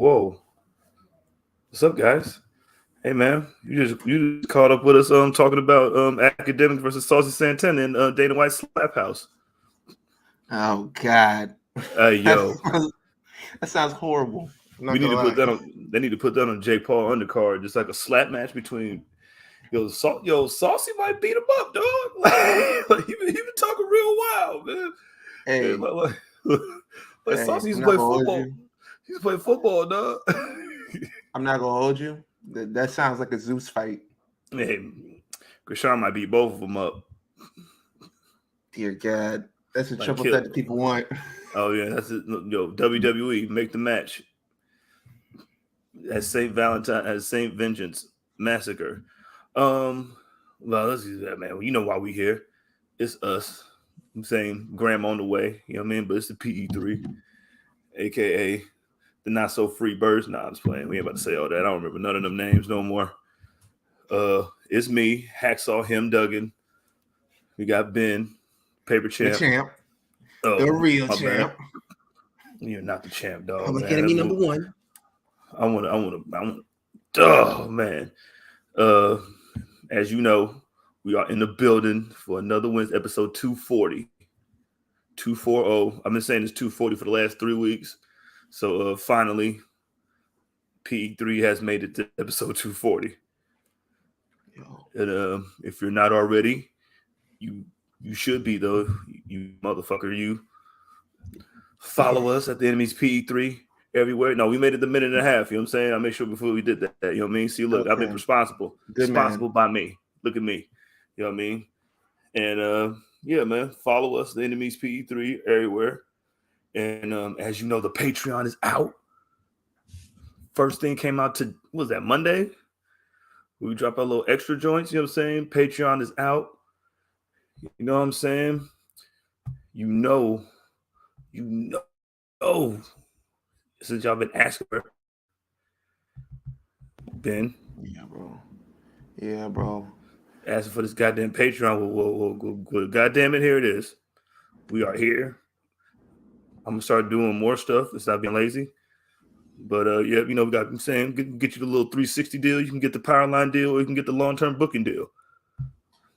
Whoa. What's up, guys? Hey, man. You just caught up with us talking about Academic versus Saucy Santana in Dana White's Slap House. Oh, God. Yo. That sounds horrible. We need to put that on. They need to put that on Jake Paul undercard, just like a slap match between. Saucy might beat him up, dog. Like, he been talking real wild, man. Hey, like Saucy used to play football. He used to play football, dog. I'm not gonna hold you. That sounds like a Zeus fight. Hey, Krishan might beat both of them up. Dear God, that's a triple threat that people want. Oh yeah, that's it. Yo, WWE make the match. As St. Vengeance Massacre. Well, let's do that, man. Well, you know why we here. It's us. I'm saying Graham on the way. You know what I mean? But it's the PE3, aka the not so free birds. Nah, I'm just playing. We ain't about to say all that. I don't remember none of them names no more. It's me, Hacksaw, him, Duggan. We got Ben, Paper Champ. The champ. The real champ. You're not the champ, dog. I'm gonna be number one. I want. Oh man. As you know, we are in the building for another Wednesday, episode 240. 240. I've been saying it's 240 for the last 3 weeks. So finally, P3 has made it to episode 240. And if you're not already, you should be though. You motherfucker, you follow us at the Enemies PE3 everywhere. No, we made it the minute and a half. You know what I'm saying? I made sure before we did that. You know what I mean? See, look, I've been responsible. Good responsible man. by me. Look at me. You know what I mean? And yeah, man, follow us, the Enemies PE3 everywhere. And as you know, the Patreon is out. First thing came out to, what was that, Monday? We drop our little extra joints, you know what I'm saying? Patreon is out. You know what I'm saying? You know. Since y'all been asking for Ben. Yeah, bro. Asking for this goddamn Patreon. Well, goddamn it, here it is. We are here. I'm gonna start doing more stuff and stop being lazy. But yeah, you know, we got, I'm saying, get you the little 360 deal. You can get the power line deal, or you can get the long-term booking deal.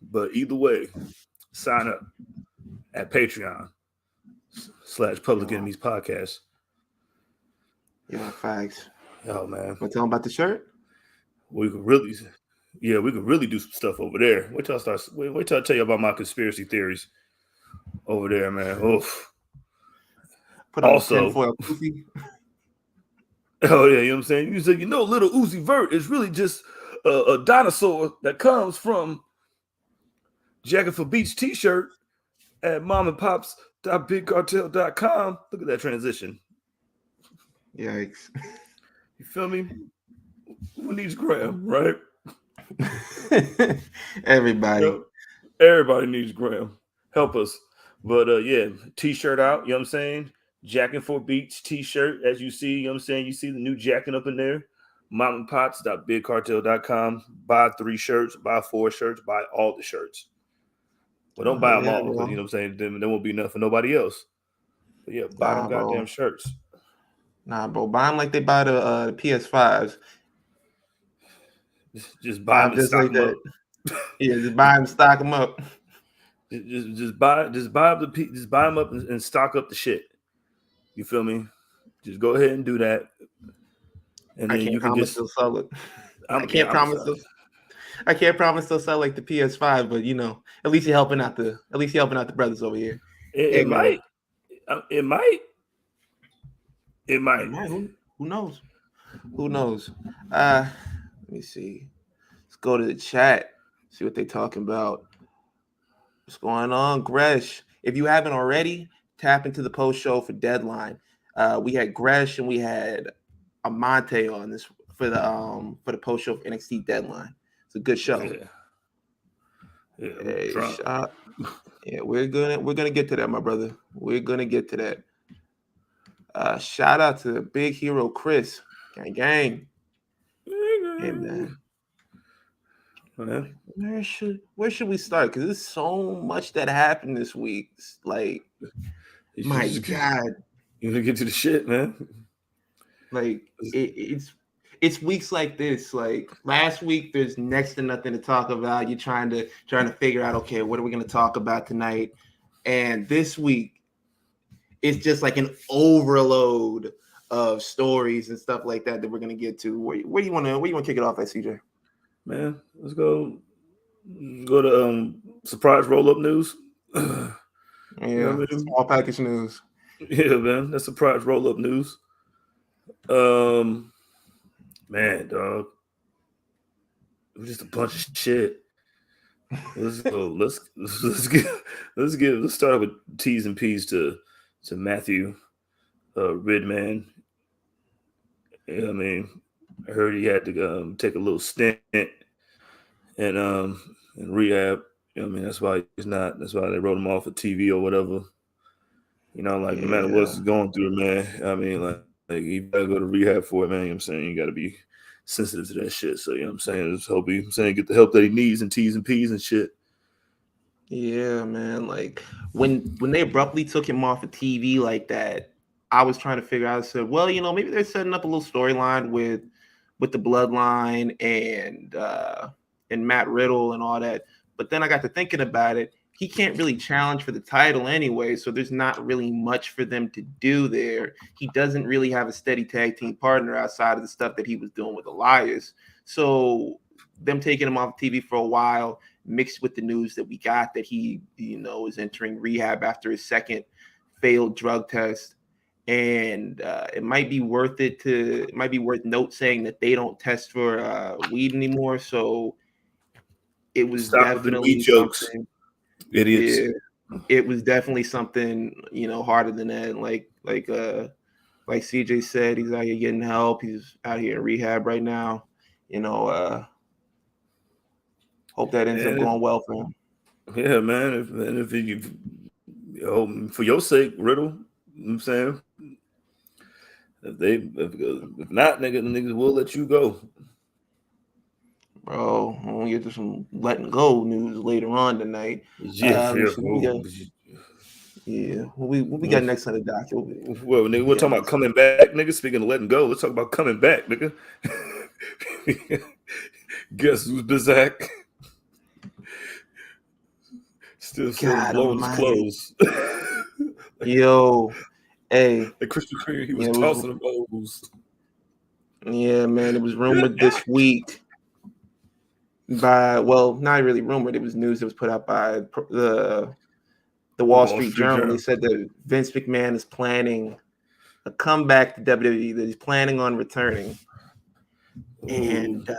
But either way, sign up at Patreon/Public Enemies Podcast. Yeah, facts. Oh man, want to tell them about the shirt? We could really do some stuff over there. Wait till I tell you about my conspiracy theories over there, man. Oof. Put on also, tinfoil Uzi. Oh yeah, you know what I'm saying? You said, little Uzi Vert is really just a dinosaur that comes from Jacket for Beach t-shirt at momandpops.bigcartel.com. Look at that transition. Yikes. You feel me? Who needs Graham, right? Everybody. Everybody needs Graham. Help us. But yeah, t-shirt out, you know what I'm saying? Jacking for Beach t-shirt, as you see, you know what I'm saying? You see the new jacking up in there. Mountainpots.bigcartel.com. Buy 3 shirts, buy 4 shirts, buy all the shirts. Well, don't buy them all, because, you know what I'm saying? Then there won't be enough for nobody else. But yeah, buy them goddamn shirts. Nah, bro, buy them like they buy the PS5s. Just buy them and stock them up. Yeah, just buy them, stock them up. Just buy them up and stock up the shit. You feel me? Just go ahead and do that. And then you can just sell it. I can't promise they'll sell like the PS5, but at least you're helping out the brothers over here. It might. It might. Who knows? Let me see. Let's go to the chat. See what they're talking about. What's going on, Gresh? If you haven't already, tap into the post show for Deadline. We had Gresh and we had Amante on this for the post show for NXT Deadline. It's a good show. Yeah, we're gonna get to that, my brother. We're gonna get to that. Shout out to Big Hero Chris, gang. Hey man. Where should we start? Because there's so much that happened this week. It's like, my God. You gonna get to the shit, man. Like it's weeks like this. Like last week, there's next to nothing to talk about. You're trying to figure out, okay, what are we going to talk about tonight? And this week, it's just like an overload of stories and stuff like that we're going to get to. Where do you want to kick it off at, CJ? Man, let's go to surprise roll up news. Yeah, You know what I mean? small package news. Yeah, man, that's surprise roll up news. Man, dog, it was just a bunch of shit. Let's go. Let's start with T's and P's to Matthew Ridman. Yeah, I mean, I heard he had to take a little stint and rehab. You know, I mean, that's why he's not. That's why they wrote him off of TV or whatever. You know, like no matter what he's going through, man. I mean, like you gotta go to rehab for it, man. You know what I'm saying? You gotta be sensitive to that shit. So you know what I'm saying? Just hope I'm saying get the help that he needs and T's and P's and shit. Yeah, man. Like when they abruptly took him off of TV like that, I was trying to figure out. I said, well, you know, maybe they're setting up a little storyline with the Bloodline and Matt Riddle and all that. But then I got to thinking about it. He can't really challenge for the title anyway, so there's not really much for them to do there. He doesn't really have a steady tag team partner outside of the stuff that he was doing with Elias. So them taking him off TV for a while, mixed with the news that we got that he, you know, is entering rehab after his second failed drug test. And it might be worth note saying that they don't test for weed anymore. So it was definitely something. Idiots. Yeah, it was definitely something, you know, harder than that. Like CJ said, he's out here getting help. He's out here in rehab right now. You know, hope that ends up going well for him. Yeah, man. If you for your sake, Riddle, you know what I'm saying, if not, niggas will let you go. Bro, I'm gonna get to some letting go news later on tonight. Yeah, what we got next on the docket? Well, nigga, we're talking about coming back, nigga. Speaking of letting go, let's talk about coming back, nigga. Guess who's Bizak? Still blowing his clothes. Yo, hey. Like Krispy Kreme, he was tossing them ovals. Yeah, man. It was rumored this week not really rumored. It was news that was put out by the Wall Street Journal. They said that Vince McMahon is planning a comeback to WWE, that he's planning on returning. Ooh. And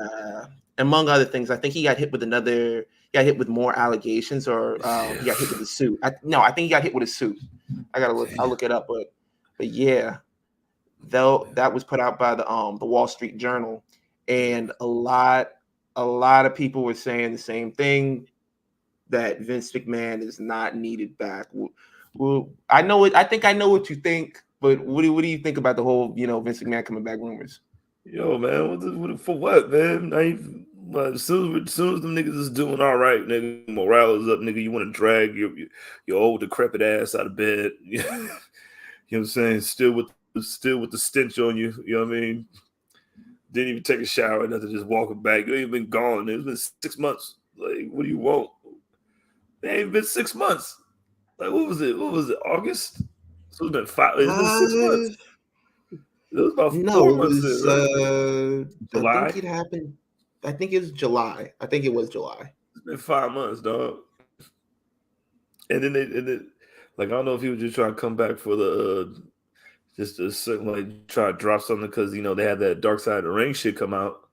among other things, I think he got hit with more allegations, or he got hit with a suit. I think he got hit with a suit. I'll look it up, but yeah, though that was put out by the Wall Street Journal, and a lot of people were saying the same thing, that Vince McMahon is not needed back. Well, I know it. I think I know what you think, but what do you think about the whole, you know, Vince McMahon coming back rumors? Yo, man, for what, man? As soon as them niggas is doing all right, nigga, morale is up, nigga. You want to drag your old decrepit ass out of bed? You know what I'm saying? Still with the stench on you. You know what I mean? Didn't even take a shower, nothing, just walking back. You ain't been gone. It's been 6 months. Like, what do you want? It ain't been 6 months. Like, what was it? August? So it's been 5. It's been 6 months. It was about 4 months. July. I think it happened. I think it was July. It's been 5 months, dog. And then I don't know if he was just trying to come back for the just a certain, like, try to drop something because, you know, they had that Dark Side of the Ring shit come out.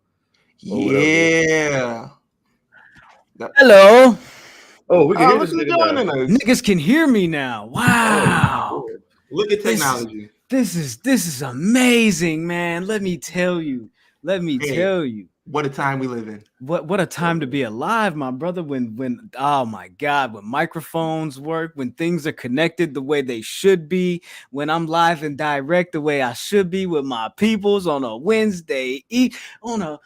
Yeah. Hello. Oh, we can hear this nigga now. Niggas can hear me now. Wow. Oh, look at technology. This is amazing, man. Let me tell you. What a time we live in. What a time to be alive, my brother. When oh my God, when microphones work, when things are connected the way they should be, when I'm live and direct the way I should be with my peoples on a Wednesday on a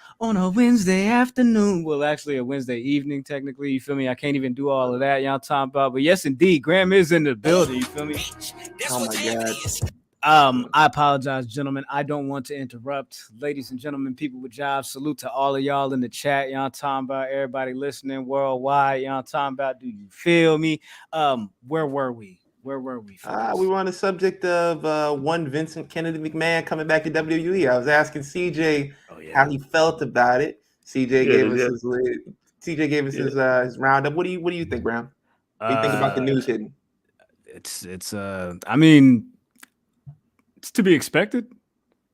Wednesday afternoon. Well, actually a Wednesday evening, technically. You feel me? I can't even do all of that y'all talking about. But yes, indeed, Graham is in the building. You feel me? Oh my God. I apologize, gentlemen. I don't want to interrupt. Ladies and gentlemen, people with jobs, salute to all of y'all in the chat. Y'all talking about everybody listening worldwide. Y'all talking about, do you feel me? Where were we? Where were we? We were on the subject of one Vincent Kennedy McMahon coming back to WWE. I was asking CJ how he felt about it. CJ gave us his roundup. What do you think, Graham? What do you think about the news hitting? I mean, it's to be expected.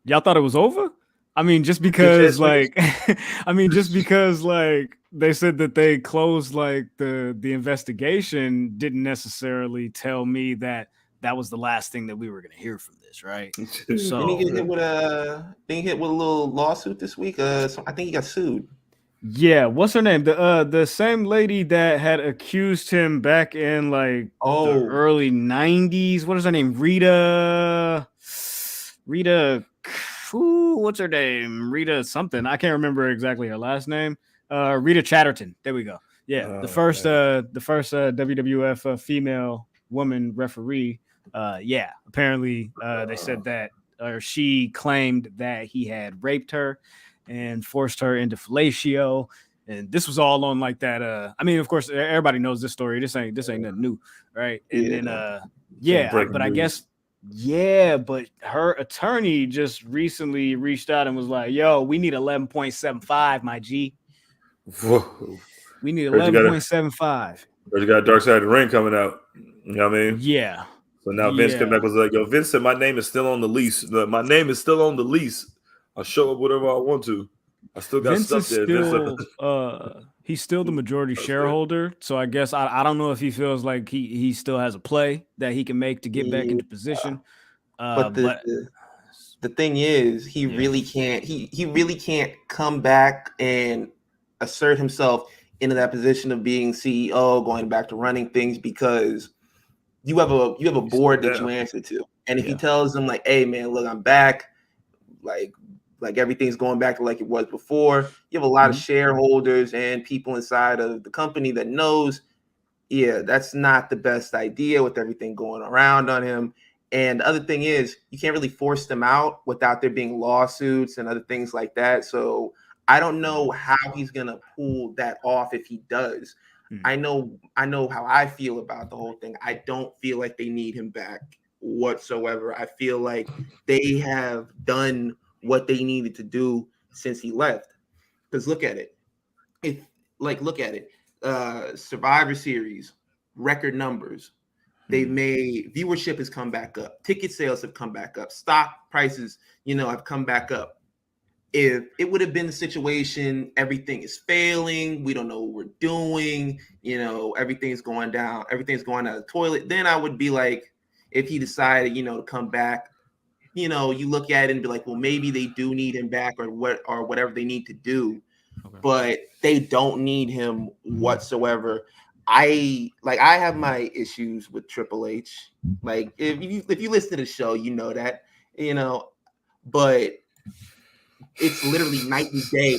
Y'all thought it was over? I mean, just because like they said that they closed like the investigation didn't necessarily tell me that was the last thing that we were going to hear from this, right? So didn't he get hit with a little lawsuit this week? I think he got sued. Yeah, what's her name? The same lady that had accused him back in like the early 90s. What is her name? Rita. What's her name? Rita something. I can't remember exactly her last name. Rita Chatterton. There we go. Yeah, the first WWF female woman referee. Yeah, apparently they said that, or she claimed that he had raped her and forced her into fellatio, and this was all on like that. I mean, of course, everybody knows this story. This ain't nothing new, right? And then, but I guess. Yeah, but her attorney just recently reached out and was like, "Yo, we need 11.75, my G. Whoa. We need 11.75." But you got Dark Side of the Ring coming out. You know what I mean? Yeah. So now Vince came back and was like, "Yo, Vince said my name is still on the lease. My name is still on the lease. I'll show up whatever I want to. I still got Vince stuff there." He's still the majority shareholder, so I guess I don't know if he feels like he still has a play that he can make to get back into position. But the thing is, he really can't. He really can't come back and assert himself into that position of being CEO, going back to running things, because you have a board that you answer to, and if he tells them like, "Hey man, look, I'm back," like everything's going back to like it was before, you have a lot of shareholders and people inside of the company that knows, that's not the best idea with everything going around on him. And the other thing is, you can't really force them out without there being lawsuits and other things like that. So I don't know how he's gonna pull that off if he does. I know how I feel about the whole thing. I don't feel like they need him back whatsoever. I feel like they have done what they needed to do since he left. Because look at it. Survivor Series, record numbers. They've made viewership has come back up. Ticket sales have come back up. Stock prices, have come back up. If it would have been the situation, everything is failing, we don't know what we're doing, everything's going down, everything's going out of the toilet, then I would be like, if he decided, to come back, you look at it and be like, well, maybe they do need him back or whatever they need to do. Okay. But they don't need him whatsoever. I have my issues with Triple H. Like if you listen to the show, you know that, but it's literally night and day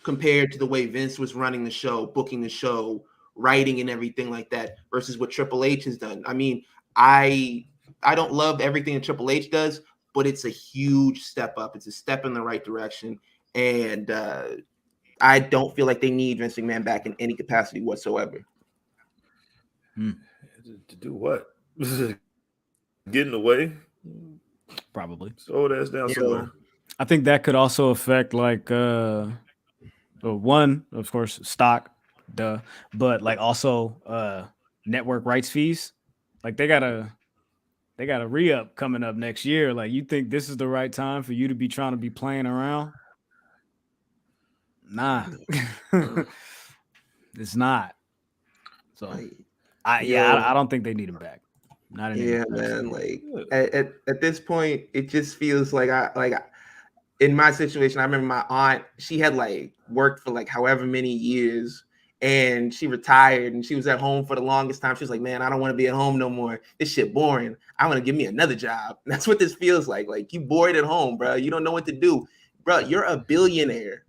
compared to the way Vince was running the show, booking the show, writing and everything like that versus what Triple H has done. I mean, I don't love everything that Triple H does, but it's a huge step up. It's a step in the right direction. And I don't feel like they need Vince McMahon back in any capacity whatsoever. To do what? Get in the way? Probably. Slow that down somewhere. I think that could also affect like one, of course, stock, but like also network rights fees. Like they got a re-up coming up next year. Like, you think this is the right time for you to be trying to be playing around? Nah. It's not. So I don't think they need him back. Not anymore. Man. Like at this point, it just feels like in my situation, I remember my aunt, she had like worked for like however many years, and she retired and she was at home for the longest time. She was like, man, I don't want to be at home no more. This shit boring. I want to give me another job. And that's what this feels like. Like, you bored at home, bro. You don't know what to do. Bro, you're a billionaire.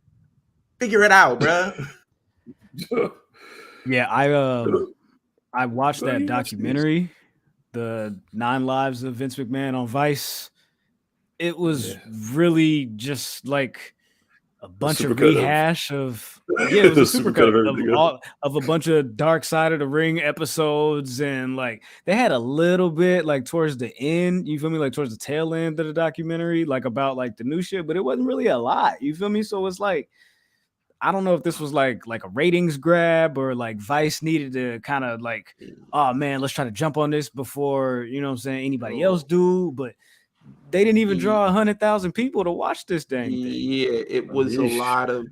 Figure it out, bro. Yeah, I watched that documentary, the 9 Lives of Vince McMahon on Vice. It was really just like a bunch of rehash of it was a supercut of a bunch of Dark Side of the Ring episodes, and like they had a little bit like towards the end, you feel me, like towards the tail end of the documentary, like about like the new shit, but it wasn't really a lot, you feel me? So it's like I don't know if this was like a ratings grab or like Vice needed to kind of like, oh man, let's try to jump on this before, you know what I'm saying, anybody else do, but they didn't even draw 100,000 people to watch this dang thing. Yeah, it was a lot of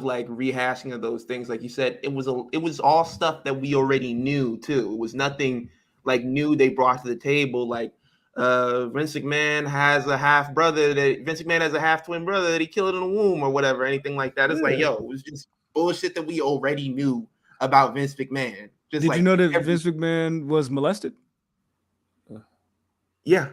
like rehashing of those things. Like you said, it was all stuff that we already knew too. It was nothing like new they brought to the table. Like Vince McMahon has a half twin brother that he killed in the womb or whatever, anything like that. It's like, yo, it was just bullshit that we already knew about Vince McMahon. Just Did you know that Vince McMahon was molested? Yeah,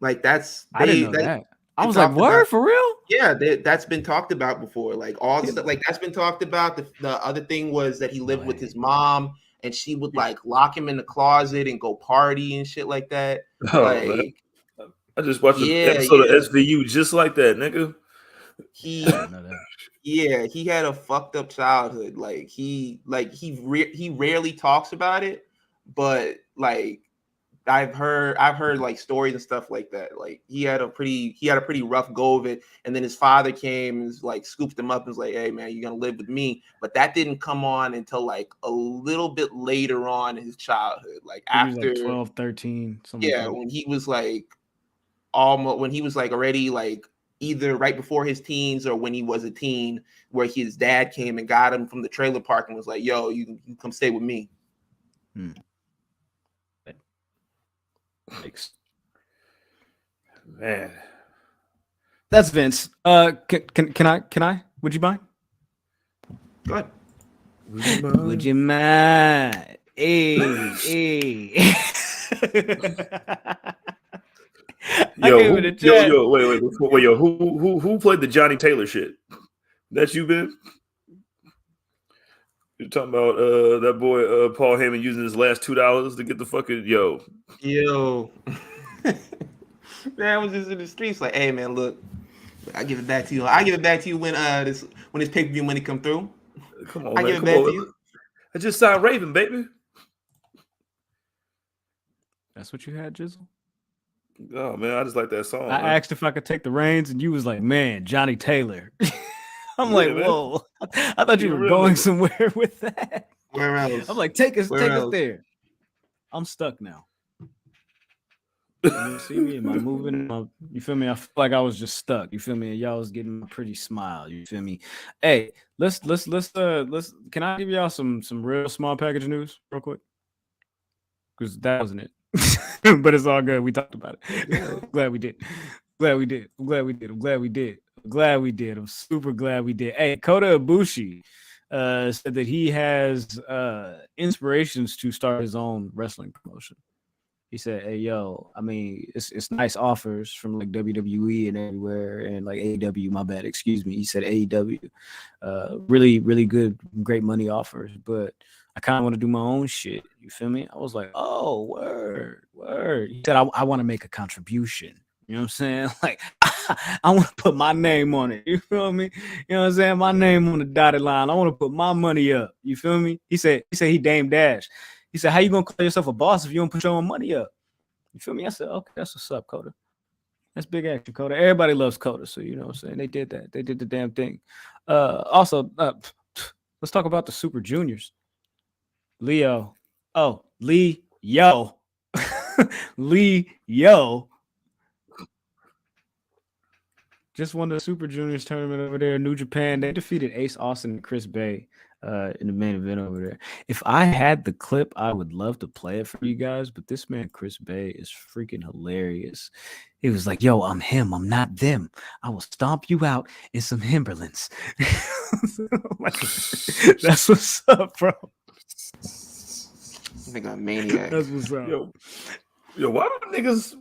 like I didn't know that. I was like, "Word, for real?" Yeah, that's been talked about before. Like all the stuff, like that's been talked about. The other thing was that he lived with his mom, and she would like lock him in the closet and go party and shit like that. Like, man. I just watched an episode of SVU just like that, nigga. He had a fucked up childhood. Like he rarely talks about it, but like I've heard like stories and stuff like that. Like he had a pretty rough go of it, and then his father came and like scooped him up and was like, "Hey man, you're gonna live with me." But that didn't come on until like a little bit later on in his childhood, like after like 12, 13, something. Yeah, like when he was like already like either right before his teens or when he was a teen, where his dad came and got him from the trailer park and was like, "Yo, you come stay with me." Man, that's Vince. Can I? Would you mind? Go ahead. Would you mind? Hey. Yo, wait, who played the Johnny Taylor shit? That's you, Ben? You're talking about that boy Paul Heyman using his last $2 to get the fucking yo. Man, I was just in the streets like, "Hey man, look, I give it back to you. I give it back to you when this pay-per-view money come through. Come on, man. Give it back to you. I just signed Raven, baby." That's what you had, Jizzle? Oh man, I just like that song. I asked if I could take the reins, and you was like, "Man, Johnny Taylor." I'm like, man. Whoa! I thought you were going somewhere with that. Where else? I'm like, take us there. I'm stuck now. You see me? Am I moving? You feel me? I feel like I was just stuck. You feel me? And y'all was getting a pretty smile. You feel me? Hey, let's. Can I give y'all some real small package news real quick? Because that wasn't it. But it's all good. We talked about it. Yeah. Glad we did. I'm super glad we did. Hey, Kota Ibushi said that he has inspirations to start his own wrestling promotion. He said, "Hey, yo, I mean, it's nice offers from like WWE and everywhere, and like AEW. My bad, excuse me." He said AEW, really, really good, great money offers, but I kind of want to do my own shit. You feel me? I was like, "Oh, word." He said, "I want to make a contribution." You know what I'm saying? Like, I want to put my name on it. You feel me? You know what I'm saying? My name on the dotted line. I want to put my money up. You feel me? He said he Dame Dash. He said, "How you gonna call yourself a boss if you don't put your own money up?" You feel me? I said, "Okay, that's what's up, Kota. That's big action, Kota." Everybody loves Kota, so you know what I'm saying? They did that. They did the damn thing. Also, let's talk about the Super Juniors. Lee Yo. Just won the Super Juniors tournament over there in New Japan. They defeated Ace Austin and Chris Bay in the main event over there. If I had the clip, I would love to play it for you guys, but this man, Chris Bay, is freaking hilarious. He was like, "Yo, I'm him. I'm not them. I will stomp you out in some Timberlands." Like, that's what's up, bro. I think I'm a maniac. That's what's up. Yo, why do niggas?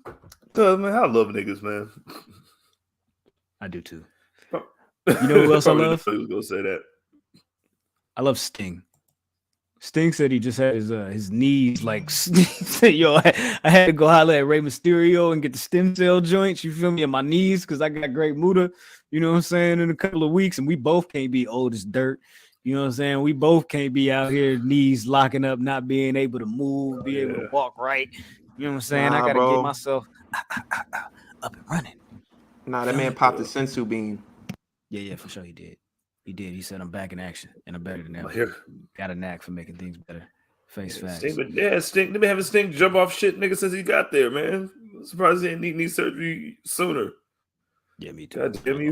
Man, I love niggas, man. I do too. You know who else I love? I was gonna say that. I love Sting. Sting said he just had his knees like yo. I had to go holler at Rey Mysterio and get the stem cell joints. You feel me? In my knees because I got great Muda. You know what I'm saying? In a couple of weeks, and we both can't be old as dirt. You know what I'm saying? We both can't be out here knees locking up, not being able to move, be able to walk right. You know what I'm saying? Nah, I gotta bro. get myself up and running. Nah, that man popped the sensu bean. Yeah, for sure he did. He said I'm back in action and I'm better than ever. Here. Got a knack for making things better. Face facts. Sting. They've been having Sting jump off shit, nigga, since he got there, man. I'm surprised he didn't need knee surgery sooner. Yeah, me too. God damn you.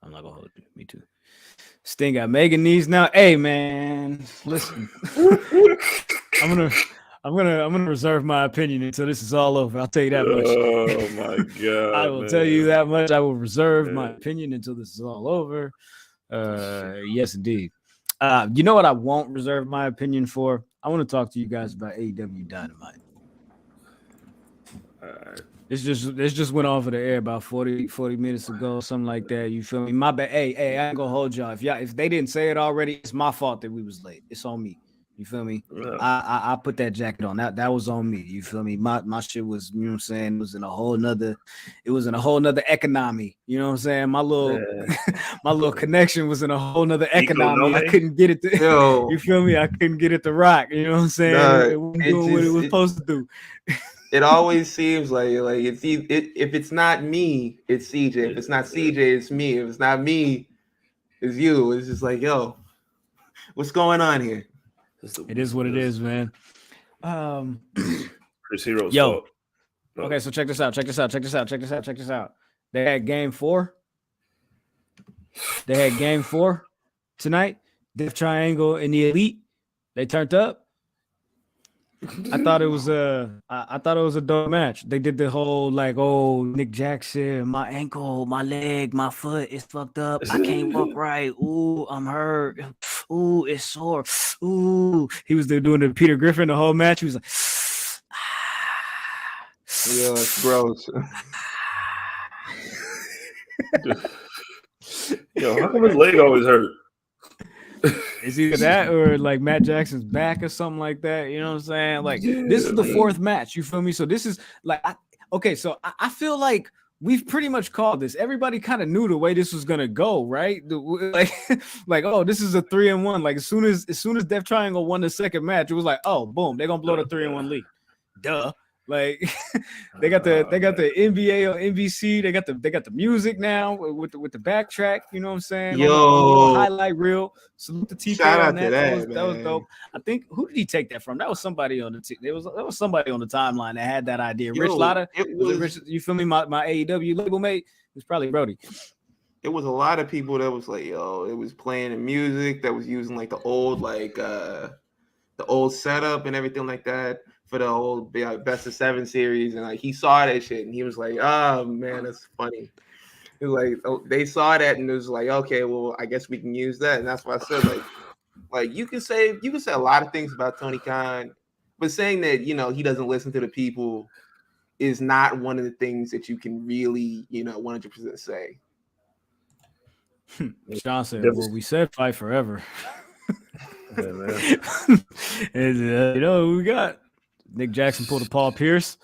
I'm not gonna hold you. Me too. Sting got mega knees now. Hey man, listen. I'm gonna reserve my opinion until this is all over. I'll tell you that much. Oh my god. I will tell you that much. I will reserve my opinion until this is all over. Yes, indeed. You know what I won't reserve my opinion for? I want to talk to you guys about AEW Dynamite. All right. This just went off of the air about 40 minutes ago, something like that. You feel me? My bad. Hey, I ain't gonna hold y'all. If they didn't say it already, it's my fault that we was late. It's on me. You feel me? Yeah. I put that jacket on. That was on me. You feel me? My shit was, you know what I'm saying, it was in a whole nother economy. You know what I'm saying? My little connection was in a whole nother economy. I couldn't get it to you feel me? I couldn't get it to rock. You know what I'm saying? It wasn't doing what it was supposed to do. It always seems like if it's not me, it's CJ. If it's not CJ, it's me. If it's not me, it's you. It's just like, yo, what's going on here? It is what it is, man. Chris Hero's fault. Okay, so check this out. They had game 4. They had game 4 tonight. Death Triangle and the Elite. They turned up. I thought it was a dope match. They did the whole like, oh, Nick Jackson, my ankle, my leg, my foot is fucked up. I can't walk right. Ooh, I'm hurt. Ooh, it's sore. Ooh, he was there doing the Peter Griffin the whole match. He was like, yeah, it's gross. Yo, how come his leg always hurt? It's either that or like Matt Jackson's back or something like that. You know what I'm saying? Like this is the 4th match. You feel me? So this is like, I feel like we've pretty much called this. Everybody kind of knew the way this was gonna go, right? Like, oh, this is a 3-1. Like as soon as Death Triangle won the second match, it was like, oh, boom, they're gonna blow the 3-1 lead. Duh. Like they got the NBA on NBC. They got the music now with the backtrack. You know what I'm saying? Yo, highlight reel. Salute the TK. Shout out on that. to That was dope. I think who did he take that from? That was somebody on the there was somebody on the timeline that had that idea. Rich Lotta. Rich, you feel me? My AEW label mate. It was probably Brody. It was a lot of people that was like, yo, it was playing the music that was using like the old setup and everything like that for the old Best of 7 series, and like he saw that shit and he was like, oh man, that's funny. It was like they saw that and it was like, okay, well, I guess we can use that, and that's why I said like you can say a lot of things about Tony Khan, but saying that he doesn't listen to the people is not one of the things that you can really 100% say. Sean said, well, we said fight forever. Yeah, man. And, we got Nick Jackson pulled a Paul Pierce.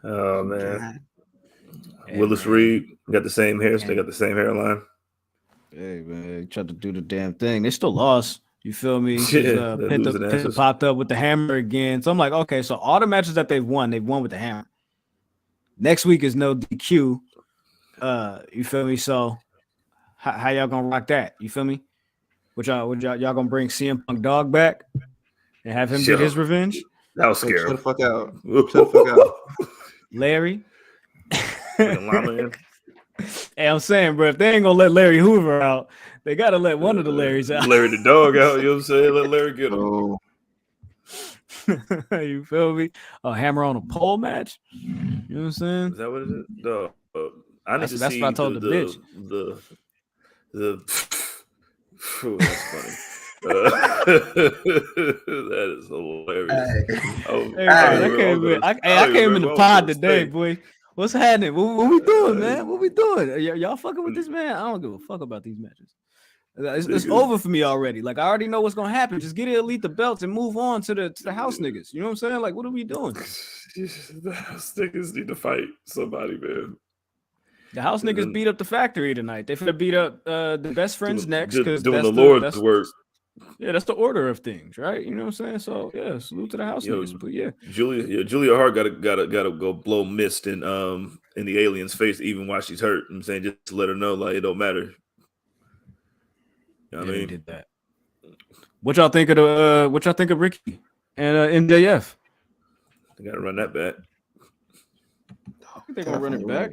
Oh man. Willis Reed got the same hair. They got the same hairline. Hey man, tried to do the damn thing. They still lost. You feel me? Yeah, Penta popped up with the hammer again. So I'm like, okay, so all the matches that they've won with the hammer. Next week is no DQ. You feel me? So how y'all gonna rock that? You feel me? Y'all gonna bring CM Punk Dog back and have him get his revenge? That was scary. Shut the fuck out. Shut the fuck out. Larry. Hey, I'm saying, bro, if they ain't gonna let Larry Hoover out, they gotta let one of the Larrys out. Larry the dog out, you know what I'm saying? Let Larry get him. You feel me? A hammer on a pole match. You know what I'm saying? Is that what it is? No. I need to that's see what I told the bitch. That's funny. That is hilarious. I came in the pod today, boy. What's happening? What we doing, man? What we doing? Y'all fucking with this man? I don't give a fuck about these matches. It's over for me already. Like I already know what's gonna happen. Just get Elite the belts and move on to the house niggas. You know what I'm saying? Like, what are we doing? The house niggas need to fight somebody, man. The house niggas beat up the factory tonight. They finna beat up the best friends next because doing that's the Lord's work. Yeah, that's the order of things, right? You know what I'm saying? So yeah, salute to the house niggas. But yeah, Julia Hart gotta go blow mist in the alien's face even while she's hurt. I'm saying just to let her know like it don't matter. You know what I mean? Did that. What y'all think of Ricky and MJF? They gotta run that back. I think they're gonna run it back.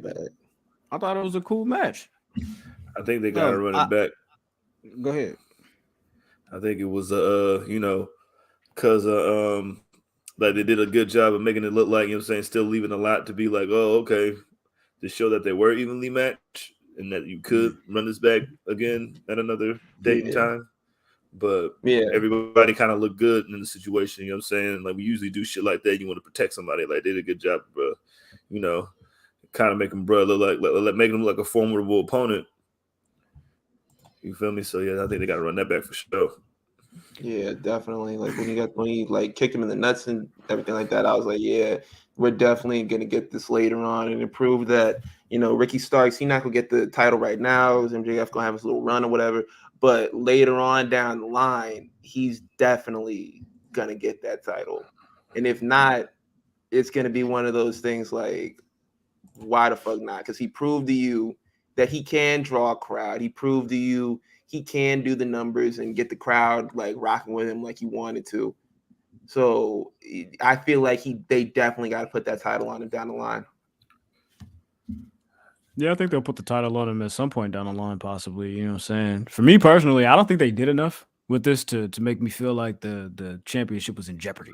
I thought it was a cool match. I think they gotta run it back. Go ahead. I think it was because like they did a good job of making it look like, you know what I'm saying, still leaving a lot to be like, oh, okay, to show that they were evenly matched and that you could run this back again at another date and time. But everybody kind of looked good in the situation, you know what I'm saying? Like we usually do shit like that. You want to protect somebody, like they did a good job, bro. You know, kind of make them look like making them like a formidable opponent. You feel me? So yeah, I think they got to run that back for sure. Yeah, definitely. Like when you like kicked him in the nuts and everything like that, I was like, yeah, we're definitely gonna get this later on and improve that. You know, Ricky Starks, he's not gonna get the title right now. MJF gonna have his little run or whatever, but later on down the line, he's definitely gonna get that title. And if not, it's gonna be one of those things like, why the fuck not? Because he proved to you that he can draw a crowd. He proved to you he can do the numbers and get the crowd like rocking with him like he wanted to. So I feel like they definitely got to put that title on him down the line. Yeah, I think they'll put the title on him at some point down the line, possibly. You know what I'm saying? For me personally, I don't think they did enough with this to make me feel like the championship was in jeopardy.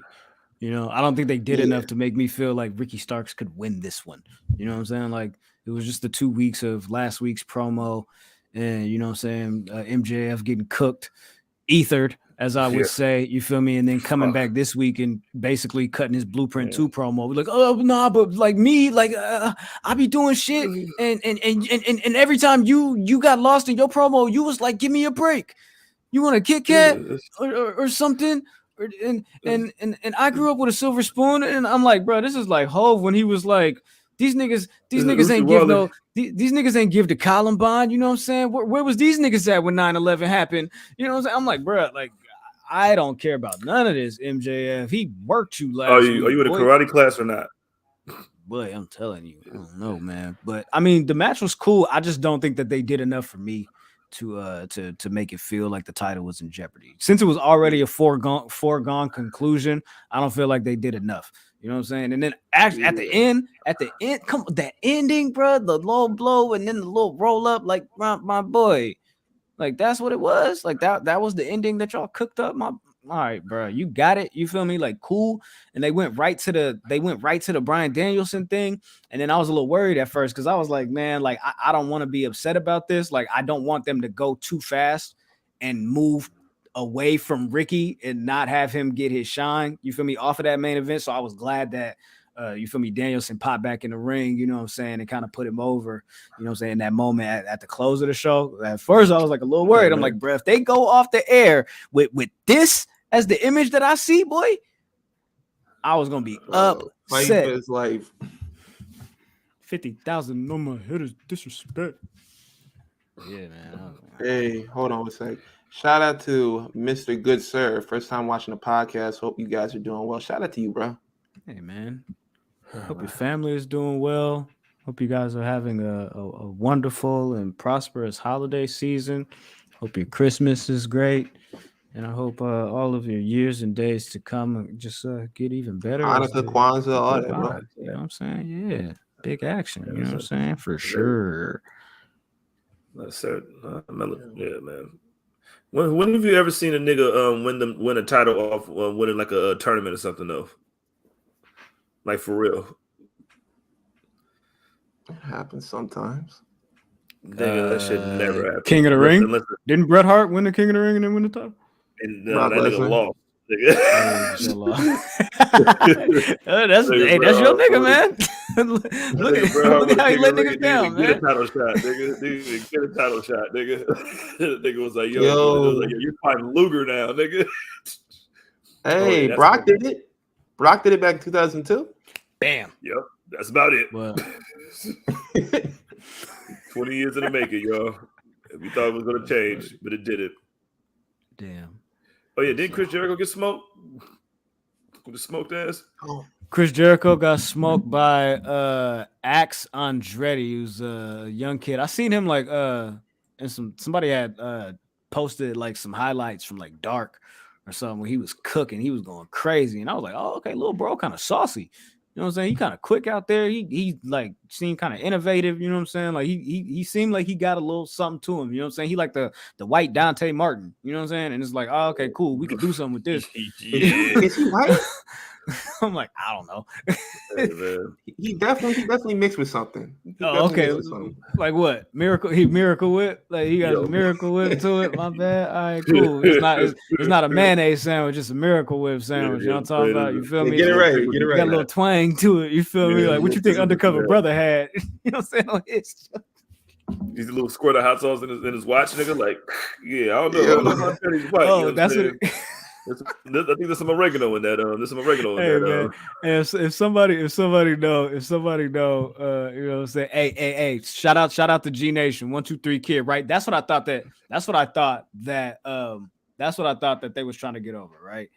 You know, I don't think they did enough to make me feel like Ricky Starks could win this one. You know what I'm saying? Like it was just the 2 weeks of last week's promo and, you know what I'm saying, MJF getting cooked, ethered, as I would say, you feel me? And then coming back this week and basically cutting his Blueprint 2 promo. We're like, oh, nah, but like me, like I be doing shit. And every time you got lost in your promo, you was like, give me a break. You want a Kit Kat or something? And I grew up with a silver spoon, and I'm like, bro, this is like Hove when he was like, these niggas ain't give these niggas ain't give to Columbine, you know what I'm saying? Where was these niggas at when 9/11 happened? You know what I'm saying? I'm like, bro, like I don't care about none of this, MJF. He worked you last week. Are you in a karate class or not? Boy, I'm telling you, I don't know, man. But I mean, the match was cool. I just don't think that they did enough for me to make it feel like the title was in jeopardy. Since it was already a foregone conclusion, I don't feel like they did enough. You know what I'm saying? And then actually at the end, come that ending, bro, the low blow and then the little roll up, like my boy, like that's what it was. Like that was the ending that y'all cooked up. All right, bro, you got it. You feel me? Like cool. And they went right to the Bryan Danielson thing. And then I was a little worried at first because I was like, man, like I don't want to be upset about this. Like I don't want them to go too fast and move away from Ricky and not have him get his shine. You feel me? Off of that main event. So I was glad that you feel me, Danielson popped back in the ring, you know what I'm saying, and kind of put him over, you know what I'm saying, that moment at the close of the show. At first, I was like a little worried. I'm like, bro, if they go off the air with this as the image that I see, boy, I was gonna be upset. Fight for his life. 50,000 on my head is disrespect. Yeah, man. Hey, hold on a sec. Shout out to Mr. Good Sir. First time watching the podcast. Hope you guys are doing well. Shout out to you, bro. Hey, man. Hope your family is doing well. Hope you guys are having a wonderful and prosperous holiday season. Hope your Christmas is great. And I hope all of your years and days to come just get even better. Hanukkah, Kwanzaa, all that, bro. You know what I'm saying? Yeah. Big action. You know what I'm saying? For sure. That's it. Yeah, man. When have you ever seen a nigga win a title off winning like a tournament or something though? Like for real. It happens sometimes. Nigga, that shit never happened. King of the Ring? Didn't Bret Hart win the King of the Ring and then win the title? And that nigga lost. That's your nigga, man. look Nigga, at Bret Hart look at was how he kicking let Ricky, niggas down, Get a man. title shot, nigga. Nigga, get a title shot, nigga. The nigga was like, yo, you're fighting Luger now, nigga. Hey, that's Brock did it. Brock did it back in 2002. Bam. Yep, that's about it. Well, 20 years in the making, y'all. We thought it was gonna change, but it didn't. damn. Oh yeah, didn't Chris Jericho get smoked with the smoked ass? Chris Jericho got smoked by Axe Andretti, who's a young kid. I seen him like and somebody had posted like some highlights from like Dark or something when he was cooking. He was going crazy, and I was like, oh, okay, little bro, kind of saucy. You know what I'm saying? He kind of quick out there. He like seemed kind of innovative. You know what I'm saying? Like he seemed like he got a little something to him. You know what I'm saying? He like the white Dante Martin. You know what I'm saying? And it's like, oh, okay, cool. We could do something with this. Is he white? I'm like, I don't know. Hey, man. He definitely mixed with something. Oh, okay. Like what? Miracle Whip? Like he got a Miracle Whip to it. My bad. All right, cool. It's not a mayonnaise sandwich, it's a Miracle Whip sandwich. You know what I'm talking about? You feel me? Get it right. Got a little twang to it. You feel me? Like what you think Undercover Brother had? You know what I'm saying? Like, he's a little squirt of hot sauce in his watch, nigga. Like, yeah, I don't know. I don't know if I'm he's white. Oh, that's what. I think there's some oregano in that. There's some oregano in Hey, that. Man. And if somebody know, you know what I'm saying? Hey, shout out to G Nation 123 Kid, right? That's what I thought that they was trying to get over, right?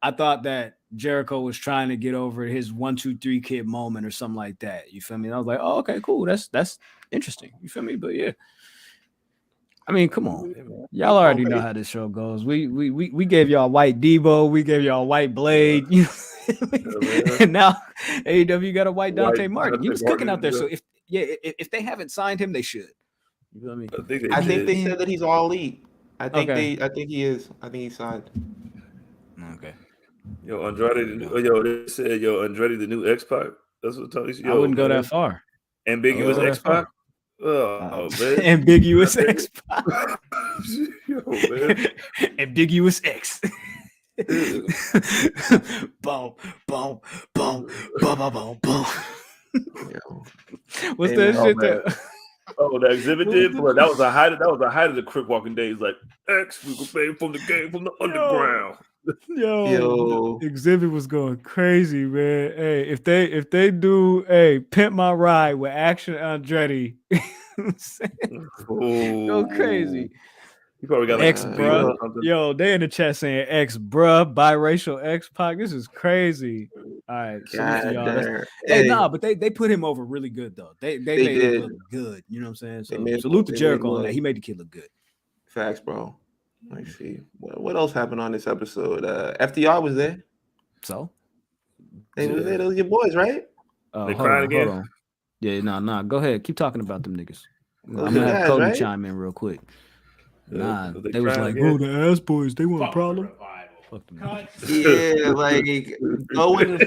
I thought that Jericho was trying to get over his 123 Kid moment or something like that. You feel me? And I was like, oh, okay, cool. That's interesting. You feel me? But yeah. I mean, come on. Y'all already know how this show goes. We gave y'all white Debo, we gave y'all white Blade, you know? And now AEW got a white Dante Martin. He was cooking out there. So if they haven't signed him, they should. You feel me? I think they said that he's all elite. I think he is. I think he's signed. Okay. Yo, Andrade, they said Andrade the new X-Pac. That's what Tony said. I wouldn't go that far. Ambiguous X-Pac. Oh, man. Ambiguous X. Yo, man. Ambiguous X. Boom, boom, boom, boom, boom, boom. What's that shit that? Oh, that exhibit did, bro. That was a height of the Crip Walking days. Like X, we could pay from the game from the underground. Yo, exhibit was going crazy, man. Hey, if they do Pimp My Ride with Action Andretti, go crazy. You probably got like X, bruh. Yo, they in the chat saying X, bruh, biracial X-Pac. This is crazy. All right, but they put him over really good though. They made him look good. You know what I'm saying? So salute to Jericho on that. He made the kid look good. Facts, bro. Let me see. What else happened on this episode? FDR was there. So? They was there. Those your boys, right? They crying again? Hold on. Yeah, nah. Go ahead. Keep talking about them niggas. I'm going to have Cody chime in real quick. Nah, they was like, again? The ass boys, they want a problem. Fuck them. Yeah, like going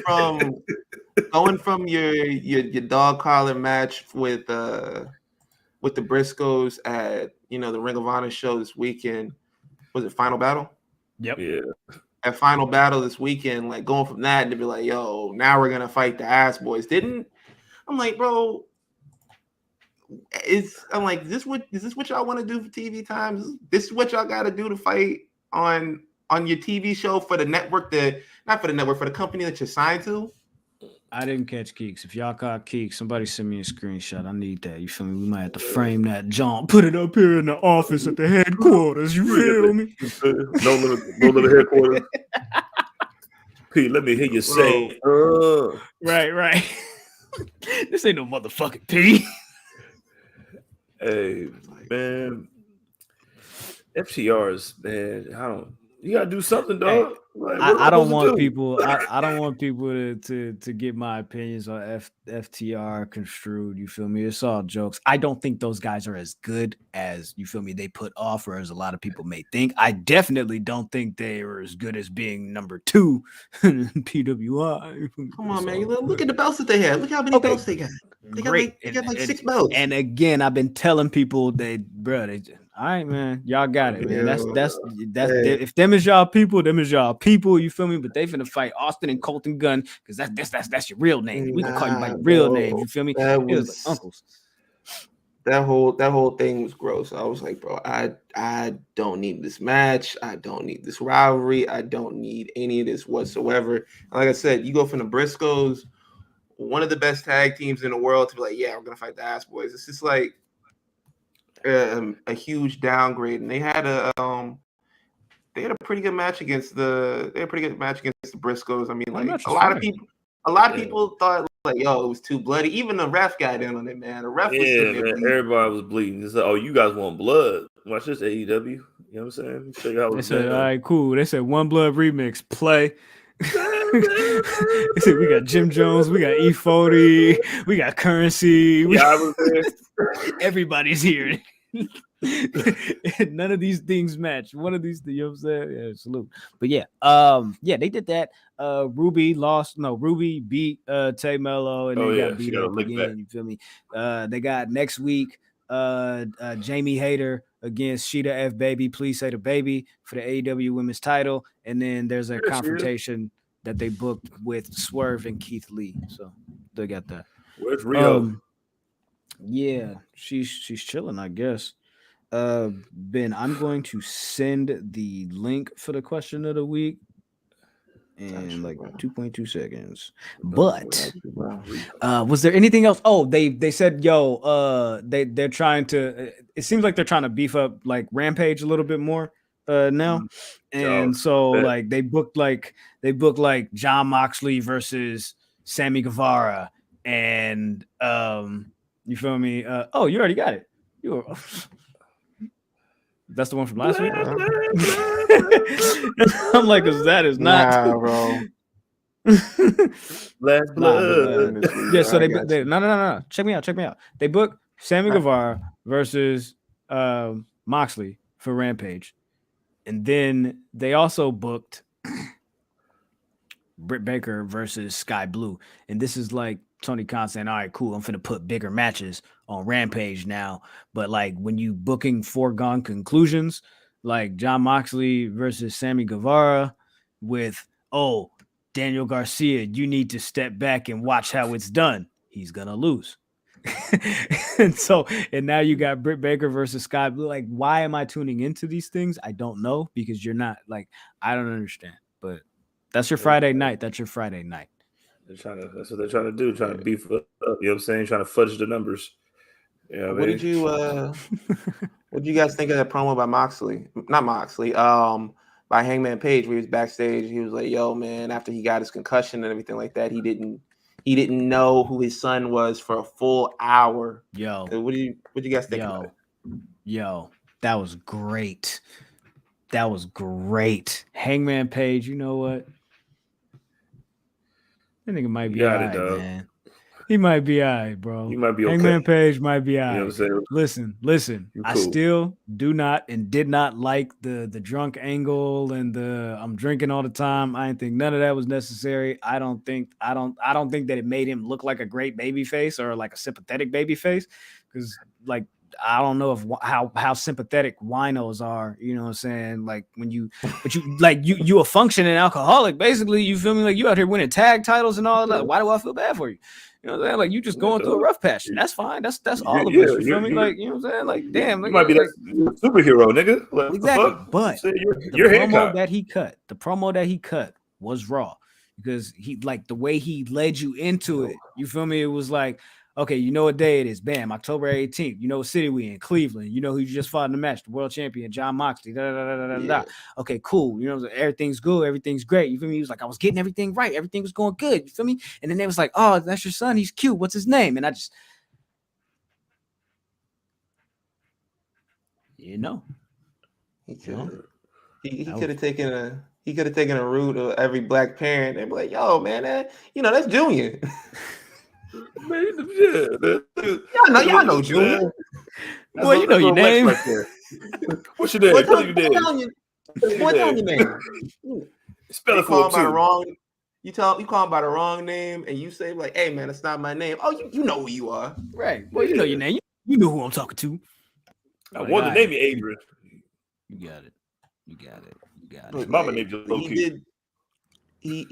from your dog collar match with the Briscoes at the Ring of Honor show this weekend. Was it Final Battle? Yep. Yeah. At Final Battle this weekend, like going from that to be like, yo, now we're gonna fight the ass boys. I'm like, bro, is this what y'all want to do for TV times? This is what y'all gotta do to fight on your TV show for the network for the company that you're signed to? I didn't catch Keeks. If y'all caught Keeks, somebody send me a screenshot. I need that. You feel me? We might have to frame that jump, put it up here in the office at the headquarters. You feel me? No little headquarters. P, let me hear you say. Right. This ain't no motherfucking P. Hey, man. FTRs, man. You gotta do something, dog. Like, I don't want people. I don't want people to get my opinions on FTR construed. You feel me? It's all jokes. I don't think those guys are as good as you feel me. They put off, or as a lot of people may think. I definitely don't think they are as good as being number 2 in PWI. Come on, man! Look at the belts that they have. Look how many belts they got. They got like 6 belts. And again, I've been telling people All right, man. Y'all got it, man. Yeah. That's Hey. if them is y'all people, them is y'all people. You feel me? But they finna fight Austin and Colton Gunn because that's your real name. We gonna call you by your real name. You feel me? That It was was like uncles. that whole thing was gross. I was like, bro, I don't need this match. I don't need this rivalry. I don't need any of this whatsoever. Like I said, you go from the Briscoes, one of the best tag teams in the world, to be like, yeah, we're gonna fight the Ass Boys. It's just like a huge downgrade, and they had a pretty good match against the Briscoes. I mean, like a lot of people thought like, yo, it was too bloody. Even the ref got in on it, man. The ref was sitting there bleeding. Everybody was bleeding. It's like, oh, you guys want blood? Watch this AEW. You know what I'm saying? Show you how They it's said, done. all right, cool. They said One Blood remix play. They said we got Jim Jones, we got E40, we got Currency. I was there. Everybody's here. None of these things match. One of these, you know what I'm saying? Yeah, salute. But yeah, they did that. Ruby beat Tay Mello and then got beat up again. You feel me? They got next week Jamie Hayter against Sheeta F Baby, Please Say the Baby for the AEW Women's title, and then there's a confrontation that they booked with Swerve and Keith Lee. So they got that. Where's Rio? Yeah, she's chilling, I guess. Ben, I'm going to send the link for the question of the week in like 2.2 seconds. But was there anything else? Oh, they said, yo, they're trying to. It seems like they're trying to beef up like Rampage a little bit more now, and so like they booked like John Moxley versus Sammy Guevara, and you feel me? Oh, you already got it. You were. That's the one from last week. I'm like, because that is not, bro. Last blood. Yeah, so they no. Check me out. They booked Sammy Guevara versus Moxley for Rampage, and then they also booked Britt Baker versus Sky Blue, and this is like Tony Khan saying, all right, cool, I'm finna put bigger matches on Rampage now. But like when you booking foregone conclusions, like John Moxley versus Sammy Guevara with, oh, Daniel Garcia, you need to step back and watch how it's done. He's gonna lose. and now you got Britt Baker versus Sky Blue. Like, why am I tuning into these things? I don't know, because you're not like, I don't understand. But that's your Friday night. That's your Friday night. That's what they're trying to do, trying to beef up, you know what I'm saying? Trying to fudge the numbers. Yeah, what did you guys think of that promo by Moxley? Not Moxley, by Hangman Page, where he was backstage. He was like, yo, man, after he got his concussion and everything like that, he didn't know who his son was for a full hour. Yo. What do you guys think about it? Yo, that was great. Hangman Page, you know what? That nigga might be all right, man. He might be all right, bro. He might be okay. Hangman Page might be all right. You know what I'm saying? Listen. Cool. I still do not and did not like the drunk angle and the I'm drinking all the time. I didn't think none of that was necessary. I don't think that it made him look like a great baby face or like a sympathetic baby face, because like I don't know how sympathetic winos are, you know what I'm saying? Like when you a functioning alcoholic, basically, you feel me? Like you out here winning tag titles and all that. Why do I feel bad for you? You know what I'm saying? Like you just going through a rough patch. That's fine. That's all of us. You feel me? Like, you know what I'm saying? Like, damn, you might be like a superhero, nigga. Like, exactly. But the promo that he cut was raw, because he like the way he led you into it. You feel me? It was like, okay, you know what day it is. Bam, October 18th. You know what city we in, Cleveland. You know who you just fought in the match, the world champion, John Moxley. Okay, cool. You know, everything's good. Everything's great. You feel me? He was like, I was getting everything right. Everything was going good. You feel me? And then they was like, oh, that's your son. He's cute. What's his name? And I just, you know. He could have taken a route of every black parent and be like, yo, man, that's Junior. Y'all know Junior. Boy, you know your name. What's your name? What's your name? Spell it for him. You call him by the wrong name, and you say like, "Hey, man, that's not my name." Oh, you know who you are, right? Well, you know your name. You know who I'm talking to. I wanted to name you Adrian. You got it. You got it. You got But it. Mama named you low key. He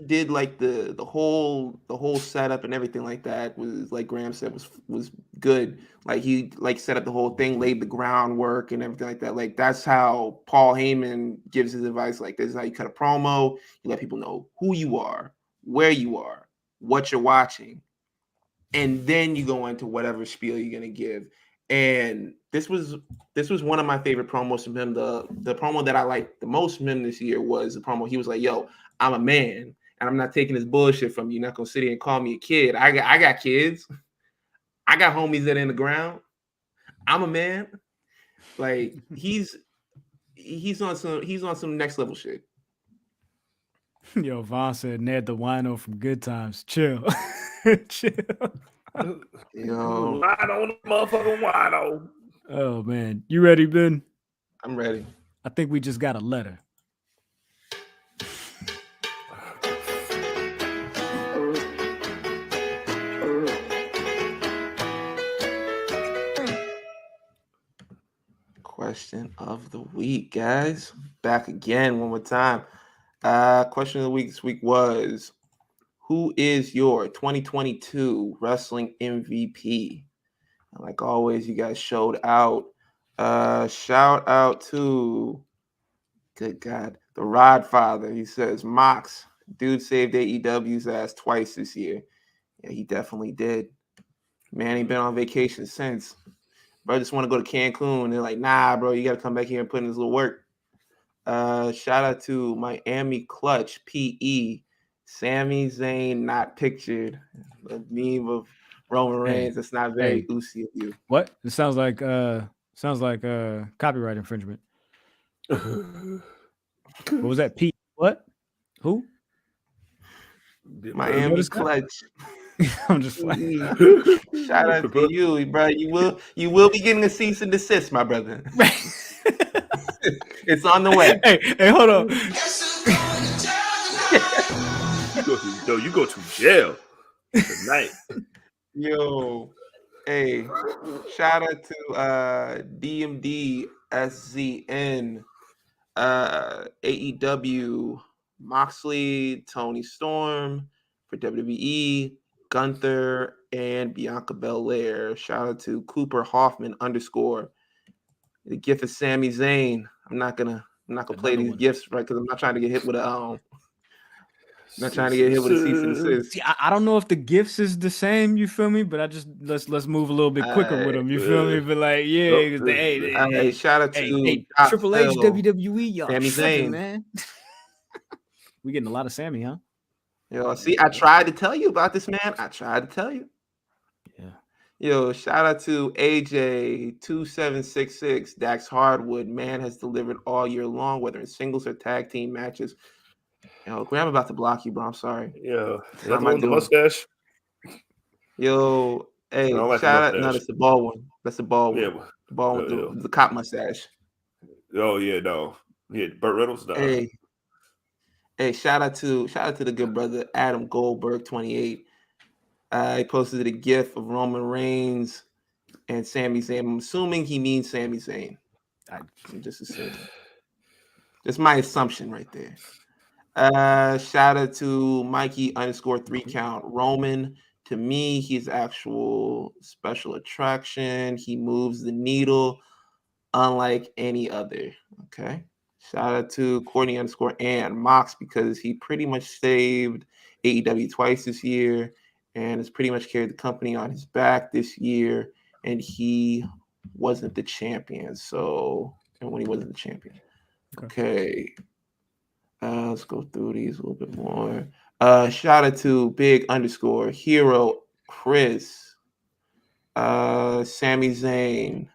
did like the whole setup and everything like that was, like Graham said, was good. Like he like set up the whole thing, laid the groundwork and everything like that. Like that's how Paul Heyman gives his advice. Like this is how you cut a promo. You let people know who you are, where you are, what you're watching, and then you go into whatever spiel you're gonna give. And this was one of my favorite promos from him. The promo that I liked the most from him this year was the promo. He was like, "Yo, I'm a man, and I'm not taking this bullshit from you. You're not gonna sit here and call me a kid. I got kids. I got homies that are in the ground. I'm a man." Like he's on some next level shit. Yo, Vaughn said Ned the wino from Good Times. Chill. Chill. Yo, Wino, motherfucking wino. Oh man. You ready, Ben? I'm ready. I think we just got a letter. Question of the week, guys. Back again one more time. Question of the week this week was, who is your 2022 wrestling MVP? And like always, you guys showed out. Shout out to, good God, the Rod Father. He says, Mox, dude saved AEW's ass twice this year. Yeah, he definitely did. Man, he been on vacation since. Bro, just want to go to Cancun. They're like, nah, bro, you got to come back here and put in this little work. Shout out to Miami Clutch PE. Sami Zayn not pictured. The meme of Roman Reigns. That's not very Uzi of you. What? It sounds like copyright infringement. What was that? Pete? What? Who? Miami Clutch. I'm just like, shout out to you, bro. You will be getting a cease and desist, my brother. It's on the way. Hey, hold on. You go to jail tonight. Yo, hey, shout out to DMD SZN, AEW, Moxley, Tony Storm for WWE, Gunther, and Bianca Belair. Shout out to Cooper Hoffman _ the gift of Sami Zayn. I'm not gonna play these gifts, right? Because I'm not trying to get hit with a cease and desist. See, I don't know if the gifts is the same. You feel me? But I just let's move a little bit quicker with them. You feel me? But like, yeah, shout out to Triple H, WWE, y'all Sami tripping, Zayn, man. We getting a lot of Sammy, huh? Yo, see, I tried to tell you about this, man. I tried to tell you. Yeah. Yo, shout out to AJ2766. Dax Hardwood, man, has delivered all year long, whether in singles or tag team matches. Yo, Graham about to block you, bro. I'm sorry. Yeah. Is that the one with the mustache? Yo, hey, like shout out. No, that's the ball one. That's the ball one. Yeah. The ball with the cop mustache. Oh, yeah, no. Yeah, Burt Reynolds. No. Hey, shout out to the good brother Adam Goldberg 28. He posted a GIF of Roman Reigns and Sami Zayn. I'm assuming he means Sami Zayn. I'm just assuming. That's my assumption right there. Shout out to Mikey _3 count Roman. To me, he's actual special attraction. He moves the needle unlike any other. Okay. Shout out to Courtney _and Mox, because he pretty much saved AEW twice this year and has pretty much carried the company on his back this year. And he wasn't the champion. And when he wasn't the champion. Okay. Let's go through these a little bit more. Shout out to Big _Hero Chris, Sami Zayn,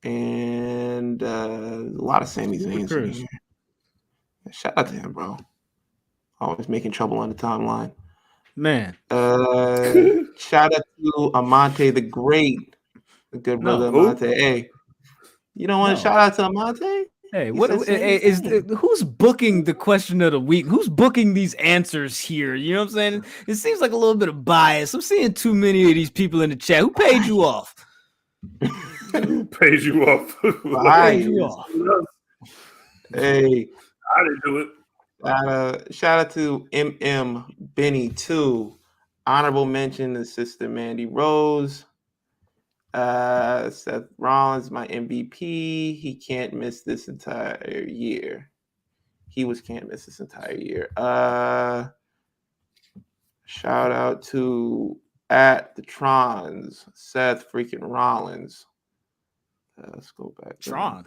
and a lot of Sami Zayns in here. Shout out to him, bro. Always making trouble on the timeline. Man. Shout out to Amante the Great, the good brother Amante. Hey, you don't want to shout out to Amante? Hey, who's booking the question of the week? Who's booking these answers here? You know what I'm saying? It seems like a little bit of bias. I'm seeing too many of these people in the chat. Who paid you off? Who pays you off? Right. you off. Hey, I didn't do it. shout out to Benny too. Honorable mention to Sister Mandy Rose. Seth Rollins, my MVP. He can't miss this entire year. Can't miss this entire year. Shout out to at the Trons, Seth freaking Rollins. Let's go back. Tron.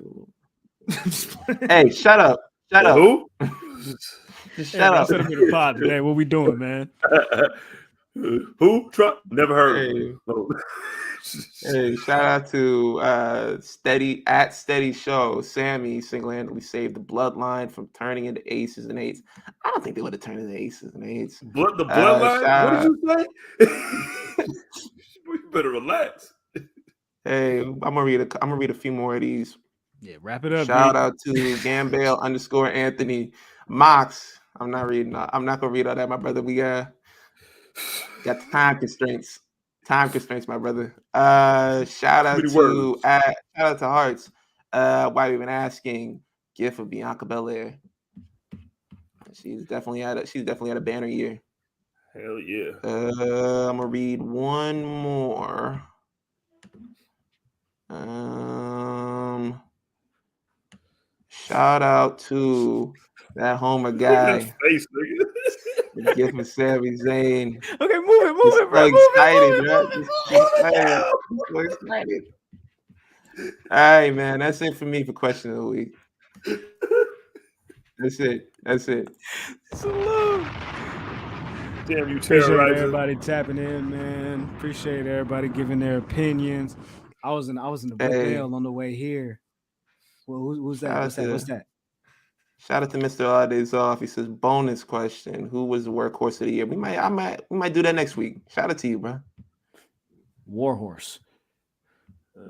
Hey, shut up. Shut up. Who? Just Hey, shut man, up. set up in the pod today. What we doing, man? Who? Trump? Never heard of Hey. him. Oh. Hey, shout out to Steady Show. Sammy single-handedly saved the bloodline from turning into aces and eights. I don't think they would have turned into aces and eights. The bloodline? What did you say? You better relax. Hey, I'm gonna read a few more of these. Yeah, wrap it up. Shout out to Gambale _ Anthony Mox. I'm not gonna read all that, my brother. We got time constraints. My brother. Shout out to Hearts. Why we've been asking gift of Bianca Belair. She's definitely had a banner year. Hell yeah. I'm gonna read one more. Shout out to that Homer guy. Face, nigga. The gift of Sami Zayn. Okay, move it, bro. So excited. All right, man. That's it for me for question of the week. That's it. Salute. Damn, you Appreciate terrorizing. everybody tapping in, man. Appreciate everybody giving their opinions. I was in the Woodvale on the way here. Well, who's that? What's that? Shout out to Mr. All Days Off. He says, bonus question: who was the workhorse of the year? We might do that next week. Shout out to you, bro. Warhorse.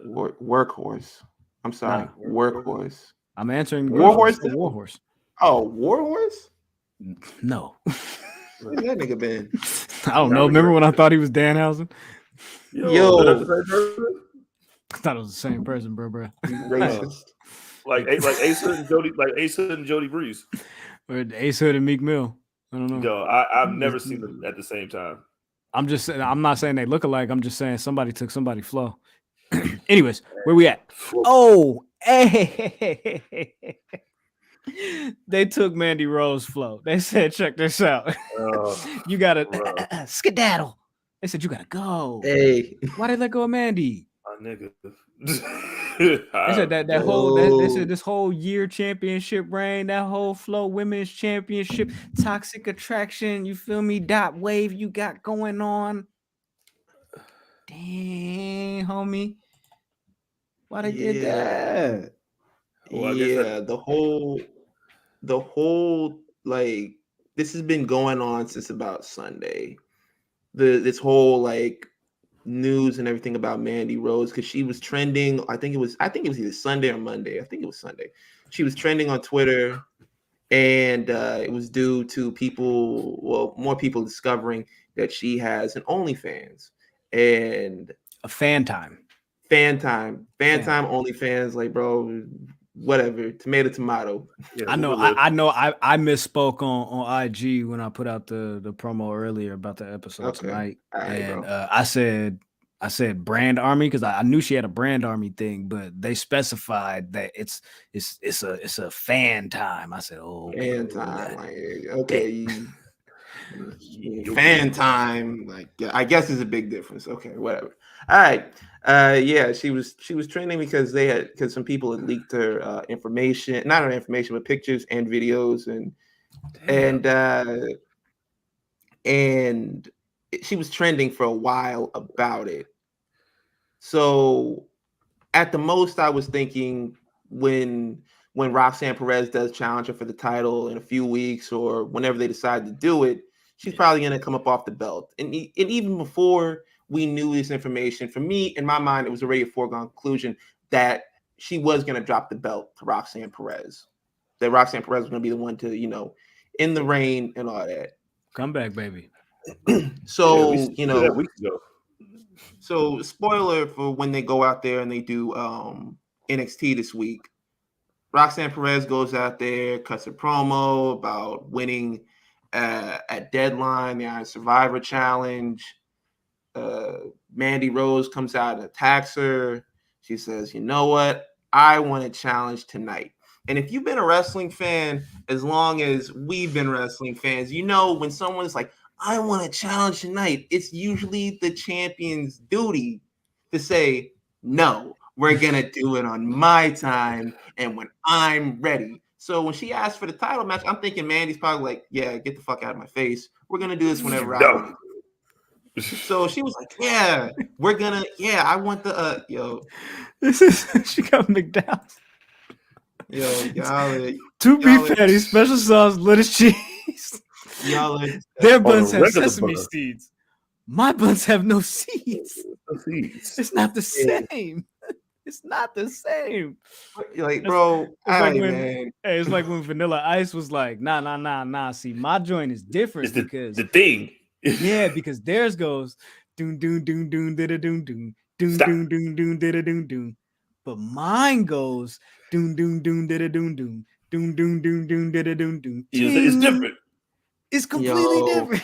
Workhorse. I'm sorry, workhorse. I'm answering. Warhorse. Warhorse. Oh, Warhorse. No. Where's that nigga been? I don't know. Remember when I thought he was Danhausen? Yo. I thought it was the same person, bro. Racist. like Ace Hood and Jody Breeze. Or Ace Hood and Meek Mill. I don't know. Yo, I've never seen them at the same time. I'm just saying. I'm not saying they look alike. I'm just saying somebody took somebody's flow. Anyways, where we at? Oh, hey. They took Mandy Rose flow. They said, check this out. You gotta skedaddle. They said you gotta go. Hey. Why they let go of Mandy? Nigga. They said they said this whole year championship reign, that whole Flow Women's Championship, Toxic Attraction, you feel me? Dot wave you got going on. Dang, homie. Why they did that? Well, the whole like this has been going on since about Sunday. This whole like news and everything about Mandy Rose, because she was trending. I think it was either Sunday or Monday. I think it was Sunday. She was trending on Twitter, and it was due to more people discovering that she has an OnlyFans and a fan time OnlyFans. Like, bro, whatever, tomato. Yeah, I know I misspoke on IG when I put out the promo earlier about the episode tonight. And I said brand army because I knew she had a brand army thing, but they specified that it's a fan time. I said, fan time. Okay. Fan time, like I guess is a big difference. Okay, whatever. All right. Yeah, she was trending because some people had leaked her information, not her information, but pictures and videos, and she was trending for a while about it. So at the most, I was thinking when Roxanne Perez does challenge her for the title in a few weeks or whenever they decide to do it, she's probably going to come up off the belt. And even before we knew this information, for me, in my mind, it was already a foregone conclusion that she was going to drop the belt to Roxanne Perez. That Roxanne Perez was going to be the one to, in the reign and all that. Come back, baby. So, weeks ago. So spoiler for when they go out there and they do NXT this week. Roxanne Perez goes out there, cuts a promo about winning at Deadline, the Iron Survivor Challenge. Mandy Rose comes out and attacks her. She says, "You know what? I want a challenge tonight." And if you've been a wrestling fan as long as we've been wrestling fans, you know when someone's like, "I want a challenge tonight," it's usually the champion's duty to say, "No, we're gonna do it on my time and when I'm ready." So when she asked for the title match, I'm thinking Mandy's probably like, "Yeah, get the fuck out of my face. We're gonna do this whenever I want to." No. So she was like, "Yeah, we're gonna. Yeah, I want the yo, This is she got McDowell's. y'all, Two beef are- patties, special sauce, lettuce, cheese. y'all are Their On buns a have regular sesame bun. seeds. My buns have no seeds. Seeds. It's not the Yeah. same. It's not the same. like, bro. It's like Hey, when man, it's like when Vanilla Ice was like, nah. See, my joint is different It's because the thing. yeah, because theirs goes doon doon doon doon da doon doon doon Stop. doon doon doon da doon doon. But mine goes doon doon doon da doon doon doon doon doon doon da doon doon. It's different. It's completely Yo. different.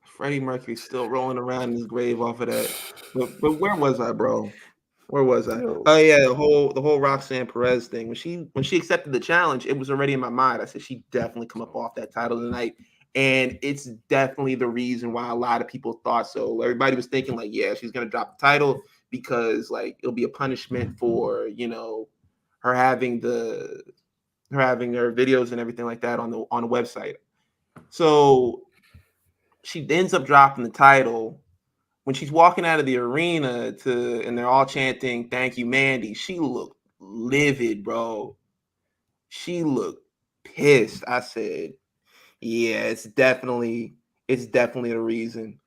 Freddie Mercury's still rolling around in his grave off of that. But where was I, bro? Where was I? Yo. Oh yeah, the whole Roxanne Perez thing. When she accepted the challenge, it was already in my mind. I said she definitely come up off that title tonight. And it's definitely the reason why a lot of people thought so. Everybody was thinking, like, yeah, she's gonna drop the title because like it'll be a punishment for, her having her videos and everything like that on the website. So she ends up dropping the title. When she's walking out of the arena and they're all chanting, "Thank you, Mandy," she looked livid, bro. She looked pissed. I said, yeah, it's definitely the reason.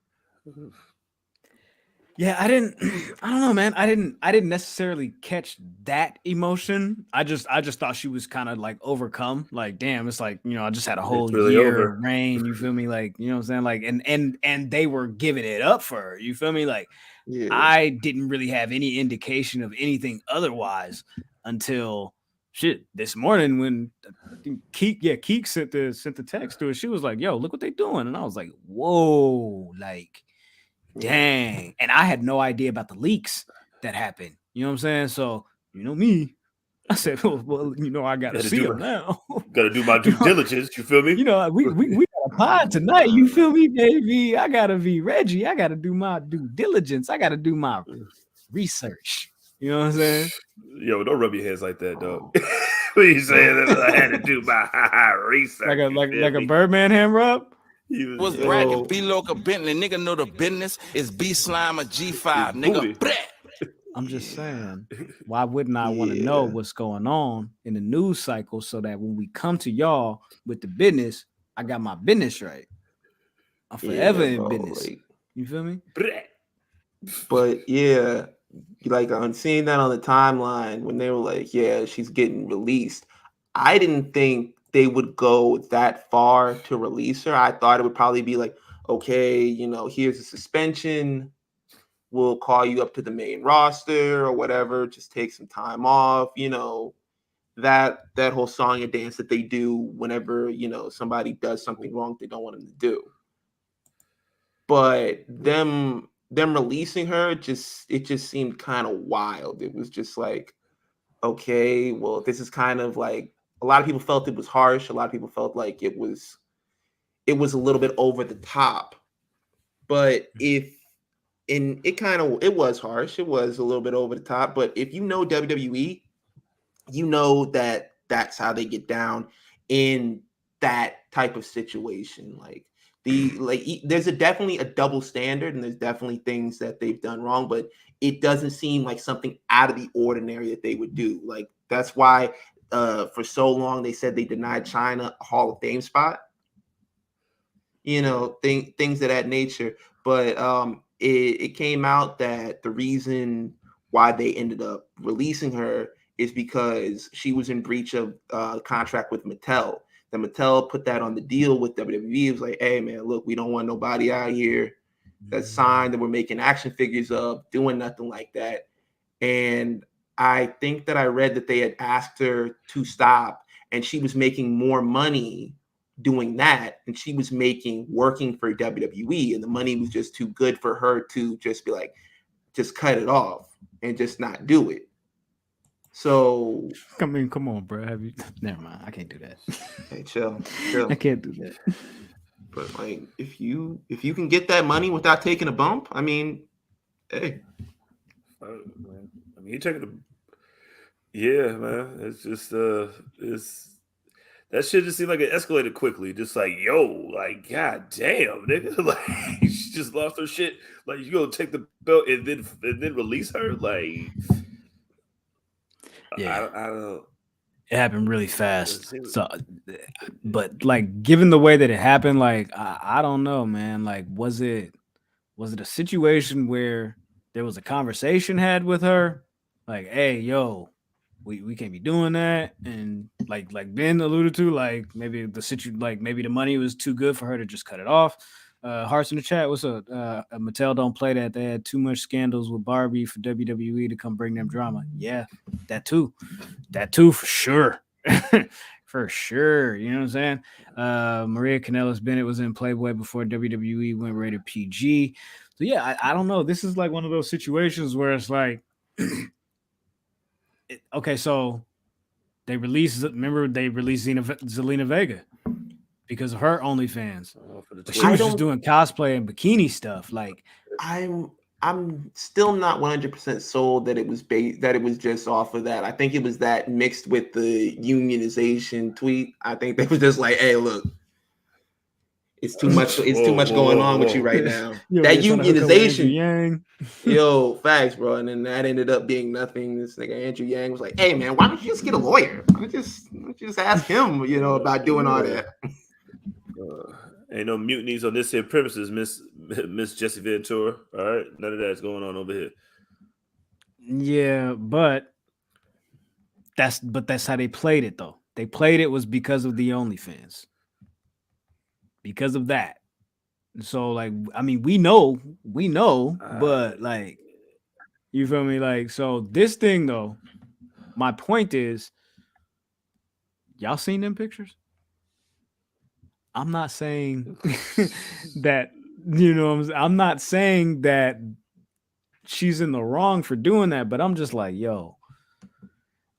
Yeah, I don't know, man. I didn't necessarily catch that emotion. I just thought she was kind of like overcome. Like, damn, it's like, I just had a whole really year over. of rain. You feel me? Like, you know what I'm saying? Like, and they were giving it up for her. You feel me? Like, Yeah. I didn't really have any indication of anything otherwise until shit this morning when Keek sent the text to her. She was like, "Yo, look what they doing," and I was like, "Whoa, like." Dang. And I had no idea about the leaks that happened. You know what I'm saying? So, me, I said, well, I got to see them now. Got to do my due diligence. You feel me? We got a pod tonight. You feel me, baby? I got to be Reggie. I got to do my due diligence. I got to do my research. You know what I'm saying? Yo, don't rub your hands like that, dog. What you saying? That I had to do my research. Like a Birdman hand rub? Was bragging, B Loca Bentley, nigga know the business is B Slime or G5, nigga. I'm just saying, why wouldn't I want to know what's going on in the news cycle so that when we come to y'all with the business, I got my business right. I'm forever in business. Like, you feel me? But yeah, like I'm seeing that on the timeline when they were like, yeah, she's getting released. I didn't think they would go that far to release her. I thought it would probably be like, okay, here's a suspension. We'll call you up to the main roster or whatever. Just take some time off. That whole song and dance that they do whenever, somebody does something wrong they don't want them to do. But them releasing her, it just seemed kind of wild. It was just like, okay, well, this is kind of like, a lot of people felt it was harsh. A lot of people felt like it was a little bit over the top. But it was harsh. It was a little bit over the top. But if you know WWE, you know that that's how they get down in that type of situation. Like there's definitely a double standard, and there's definitely things that they've done wrong, but it doesn't seem like something out of the ordinary that they would do. Like that's why for so long they said they denied China a Hall of Fame spot. Things of that nature. But it came out that the reason why they ended up releasing her is because she was in breach of contract with Mattel. The Mattel put that on the deal with WWE. It was like, hey man, look, we don't want nobody out here, that signed that we're making action figures of, doing nothing like that. And I think that I read that they had asked her to stop, and she was making more money doing that, and she was working for WWE, and the money was just too good for her to just be like, just cut it off and just not do it. So I mean, come on, bro. Never mind. I can't do that. hey, chill. I can't do that. But like, if you can get that money without taking a bump, I mean, hey. Man. I mean, you taking the, yeah, man. It's just it's that shit just seemed like it escalated quickly. Just like, yo, like, god damn, nigga, like she just lost her shit. Like, you gonna take the belt and then release her? Like, yeah, I don't. It happened really fast. So, but like, given the way that it happened, like, I don't know, man. Like, was it a situation where there was a conversation had with her, like, hey, yo, we can't be doing that, and like Ben alluded to, like maybe maybe the money was too good for her to just cut it off. Hearts in the chat, what's up? Mattel don't play that. They had too much scandals with Barbie for WWE to come bring them drama. Yeah, that too for sure. For sure. You know what I'm saying? Maria Kanellis Bennett was in Playboy before WWE went rated PG. So yeah, I don't know. This is like one of those situations where it's like, okay, so they released Zelina Vega because of her OnlyFans. But she was just doing cosplay and bikini stuff. Like, I'm still not 100% sold that it was just off of that. I think it was that mixed with the unionization tweet. I think they was just like, hey, look, it's too much. It's too much going on with you right now. That unionization, yo, facts, bro. And then that ended up being nothing. This nigga Andrew Yang was like, "Hey, man, why don't you just get a lawyer? Why don't you just ask him, about doing all that?" Ain't no mutinies on this here premises, Miss Jesse Ventura. All right, none of that's going on over here. Yeah, but that's how they played it, though. They played it was because of the OnlyFans. Because of that. So, like, I mean, we know, but like, you feel me? Like, so this thing, though, my point is, y'all seen them pictures? I'm not saying that, I'm not saying that she's in the wrong for doing that, but I'm just like, yo,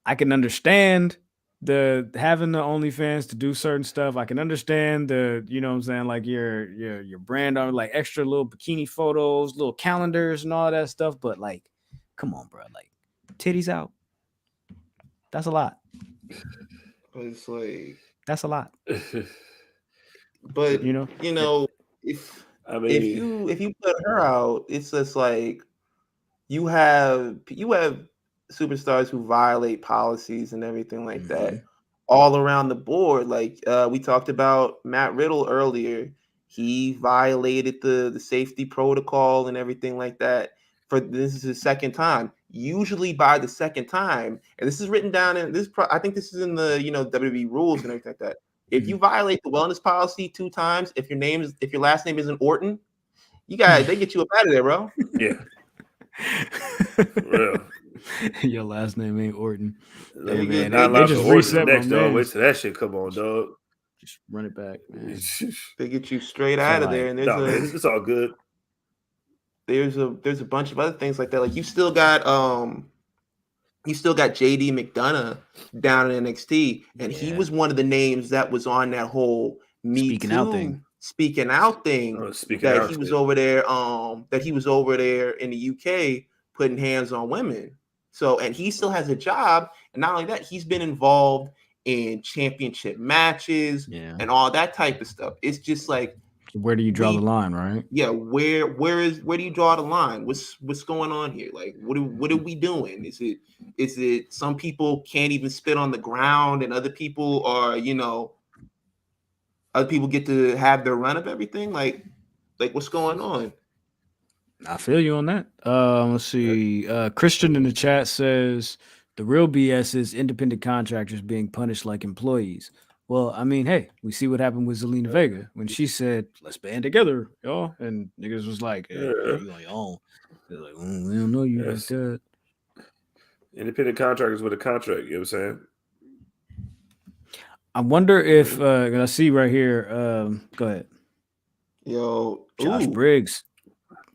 I can understand having the OnlyFans to do certain stuff. I can understand like your brand on like extra little bikini photos, little calendars and all that stuff. But like, come on, bro, like titties out. That's a lot. It's like, that's a lot. But if you put her out, it's just like you have superstars who violate policies and everything like that all around the board. Like we talked about Matt Riddle earlier. He violated the safety protocol and everything like that. This is his second time. Usually by the second time, and this is written down in this. I think this is in the WWE rules and everything like that. If you violate the wellness policy 2 times, if your last name isn't Orton, they get you up out of there, bro. Yeah. For real. Your last name ain't Orton. Hey, man, they just reset next, dog. Wait till that shit come on, dog. Just run it back, man. They get you straight out of there, and it's all good. There's a bunch of other things like that. Like you still got JD McDonough down in NXT, and he was one of the names that was on that whole speaking out thing. That he was over there in the UK putting hands on women. So, and he still has a job, and not only that, he's been involved in championship matches and all that type of stuff. It's just like, where do you draw the line, right? Yeah, where do you draw the line? What's going on here? Like, what are we doing? Is it some people can't even spit on the ground, and other people are, other people get to have their run of everything? Like what's going on? I feel you on that. Let's see. Christian in the chat says the real BS is independent contractors being punished like employees. Well, I mean, hey, we see what happened with Zelina Vega when she said, "Let's band together, y'all," and niggas was like, "Hey, you on your own." They're like, "We don't know you like that." Independent contractors with a contract. You know what I'm saying? I wonder if I see right here. Go ahead, Yo, Josh ooh, Briggs.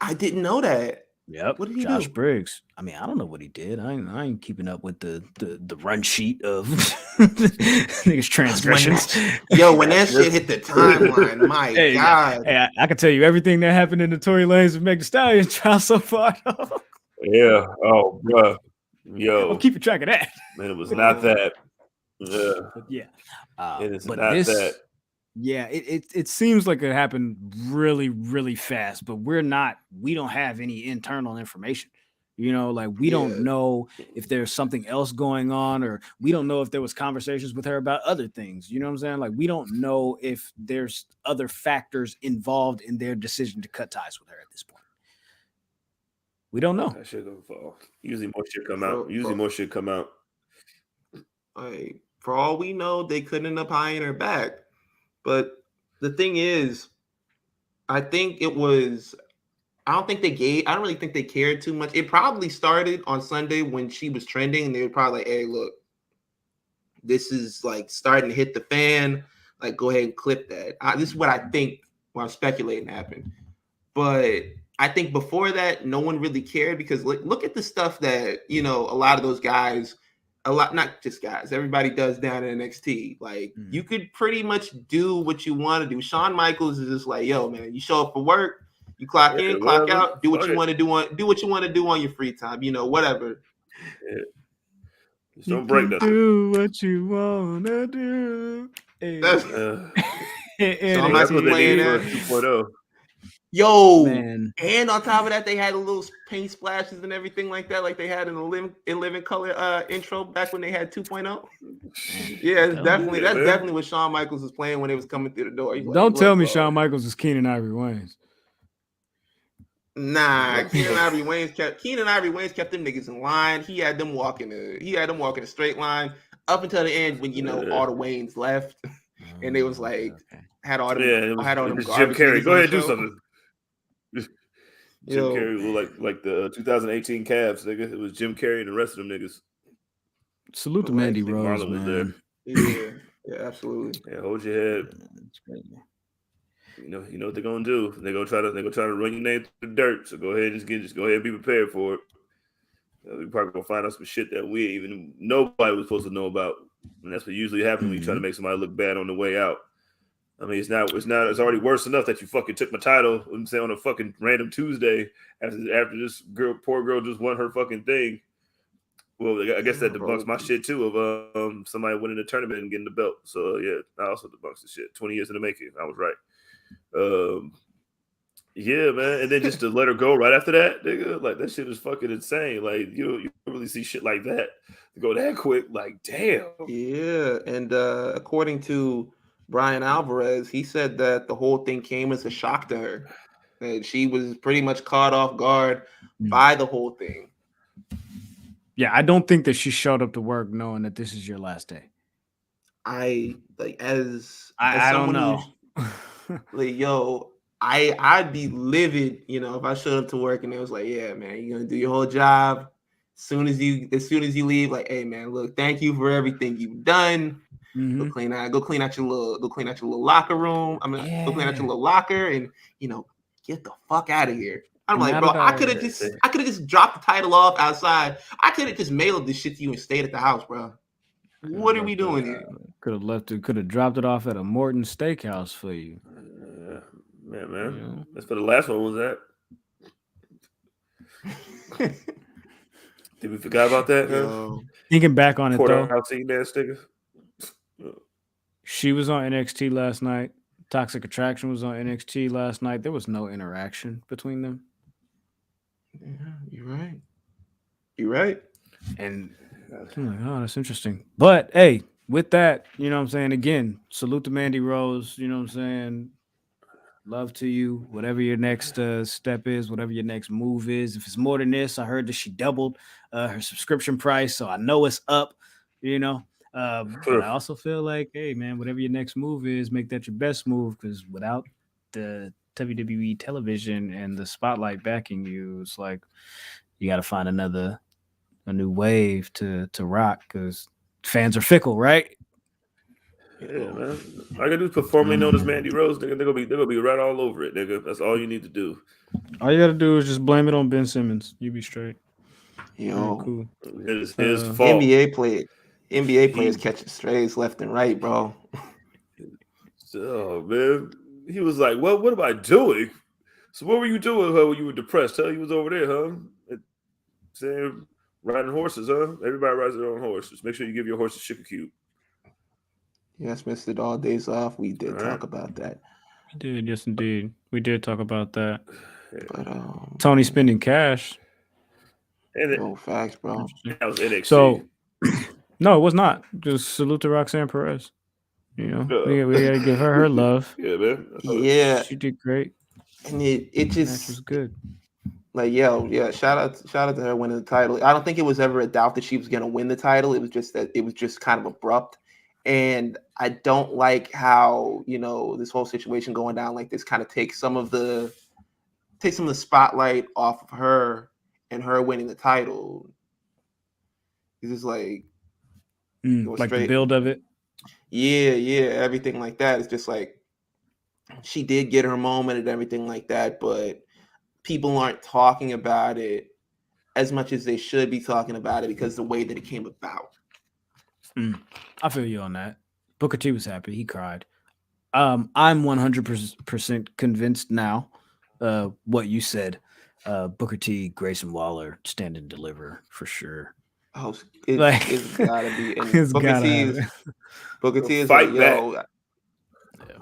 I didn't know that. Yep, What did he Josh do? Briggs. I mean, I don't know what he did. I ain't keeping up with the run sheet of niggas transgressions. When that shit hit the timeline, my Hey, God. hey, I can tell you everything that happened in the Tory Lanez and Meg Thee Stallion trial so far. Yeah. Oh, bro. Yo. I'm keeping track of that. Man, it was not that. Yeah. But yeah, It is but not this, that. yeah, it seems like it happened really, really fast. But we don't have any internal information. You know, like we don't know if there's something else going on, or we don't know if there was conversations with her about other things. You know what I'm saying? Like we don't know if there's other factors involved in their decision to cut ties with her at this point. We don't know. That shit gonna fall. Usually more shit come out. Like, for all we know, they couldn't end up hiring her back. But the thing is, I don't really think they cared too much. It probably started on Sunday when she was trending, and they were probably like, "Hey, look, this is like starting to hit the fan. Like, go ahead and clip that." This is what I think. What I'm speculating happened. But I think before that, no one really cared because look at the stuff that a lot of those guys, not just guys, everybody does down in NXT. Like you could pretty much do what you want to do. Shawn Michaels is just like, yo, man, you show up for work. You clock in, clock out, do what you want to do on your free time, whatever. Yeah. Just don't break that. Do what you wanna do. That's what they need for 2.0. Yo, man. And on top of that, they had a little paint splashes and everything like that, like they had in the Living Color intro back when they had 2.0. Yeah, that's definitely what Shawn Michaels was playing when they was coming through the door. Don't tell me Shawn Michaels is Keenan Ivory Wayans. Nah, Keenan Ivory Wayans kept them niggas in line. He had them walking a straight line up until the end when all the Wayans left, and they was like had all them it was Jim Carrey. Go ahead, do something. Jim Carrey was like the 2018 Cavs, nigga. It was Jim Carrey and the rest of them niggas. Salute to Mandy Rose, Marlon man. Yeah, absolutely. Yeah, hold your head. That's crazy. You know what they're gonna do. They're gonna try to run your name through the dirt. So go ahead and just go ahead and be prepared for it. We're probably gonna find out some shit that nobody was supposed to know about, and that's what usually happens when you try to make somebody look bad on the way out. I mean, it's already worse enough that you fucking took my title, I'm saying, on a fucking random Tuesday after this poor girl just won her fucking thing. Well, I guess that debunks my shit too of somebody winning the tournament and getting the belt. So yeah, I also debunks the shit. 20 years in the making. I was right. Yeah, man. And then just to let her go right after that, nigga, like that shit is fucking insane. Like you don't really see shit like that to go that quick. Like, damn. Yeah, and according to Brian Alvarez, he said that the whole thing came as a shock to her. That she was pretty much caught off guard by the whole thing. Yeah, I don't think that she showed up to work knowing that this is your last day. I don't know. Like, yo, I'd be livid, if I showed up to work and it was like, yeah, man, you're gonna do your whole job. As soon as you leave, like, hey, man, look, thank you for everything you've done. Go clean out your little locker room. Go clean out your little locker and get the fuck out of here. I'm like, bro, I could have just dropped the title off outside. I could have just mailed this shit to you and stayed at the house, bro. What are we doing here? Could have dropped it off at a Morton Steakhouse for you. Man. That's for the last one, was that? Did we forget about that? Huh? Thinking back on it, though. She was on NXT last night. Toxic Attraction was on NXT last night. There was no interaction between them. Yeah, you're right. And I'm like, oh, that's interesting. But hey, with that, you know what I'm saying? Again, salute to Mandy Rose. You know what I'm saying? Love to you. Whatever your next step is, whatever your next move is. If it's more than this, I heard that she doubled her subscription price, so I know it's up. But I also feel like, hey, man, whatever your next move is, make that your best move, because without the WWE television and the spotlight backing you, it's like you got to find a new wave to rock, because fans are fickle, right? Yeah, man. All I gotta do is put formerly known as Mandy Rose. They're gonna be right all over it, nigga. That's all you need to do. All you got to do is just blame it on Ben Simmons. You be straight. Yo, Cool. His fault. NBA players catching strays left and right, bro. Oh man, he was like, what am I doing? So what were you doing, huh, when you were depressed? Huh? He was over there, huh? Saying riding horses, huh? Everybody rides their own horse. Just make sure you give your horse a sugar cube. Yes, Mr. All Days Off. We did talk about that. We did, yes, indeed. We did talk about that. But Tony spending cash. No facts, bro. That was NXT. So, no, it was not. Just salute to Roxanne Perez. You know, we got to give her love. Yeah, man. Yeah, she did great. And it just was good. Like, yeah. Shout out to her winning the title. I don't think it was ever a doubt that she was going to win the title. It was just that it was just kind of abrupt. And I don't like how, this whole situation going down like this kind of takes some of the spotlight off of her and her winning the title. It's just like the build of it. Yeah, everything like that. It's just like she did get her moment and everything like that, but people aren't talking about it as much as they should be talking about it because the way that it came about. I feel you on that. Booker T was happy. He cried. I'm 100% convinced now what you said. Booker T, Grayson Waller, stand and deliver for sure. Oh, it's gotta be. And Booker T is fight like, yo.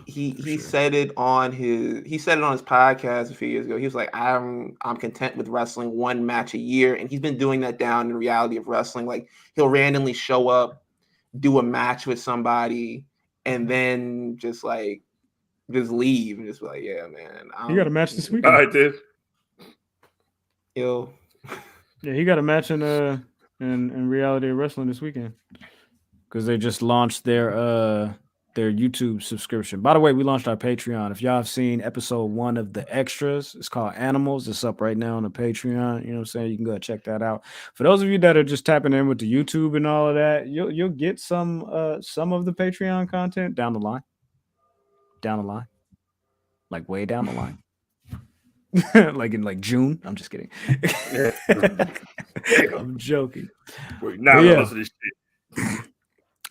He said it on his podcast a few years ago. He was like, I'm content with wrestling one match a year, and he's been doing that down in reality of wrestling. Like, he'll randomly show up, do a match with somebody, and then just leave and just be like, yeah, man. You got a match this weekend. I did. Yo. Yeah, he got a match in reality of wrestling this weekend because they just launched their YouTube subscription. By the way, we launched our Patreon. If y'all have seen episode 1 of the extras, it's called Animals. It's up right now on the Patreon. You know what I'm saying? You can go check that out. For those of you that are just tapping in with the YouTube and all of that, you'll get some of the Patreon content down the line. Like way down the line. Like in June. I'm just kidding. I'm joking. Listen to this shit.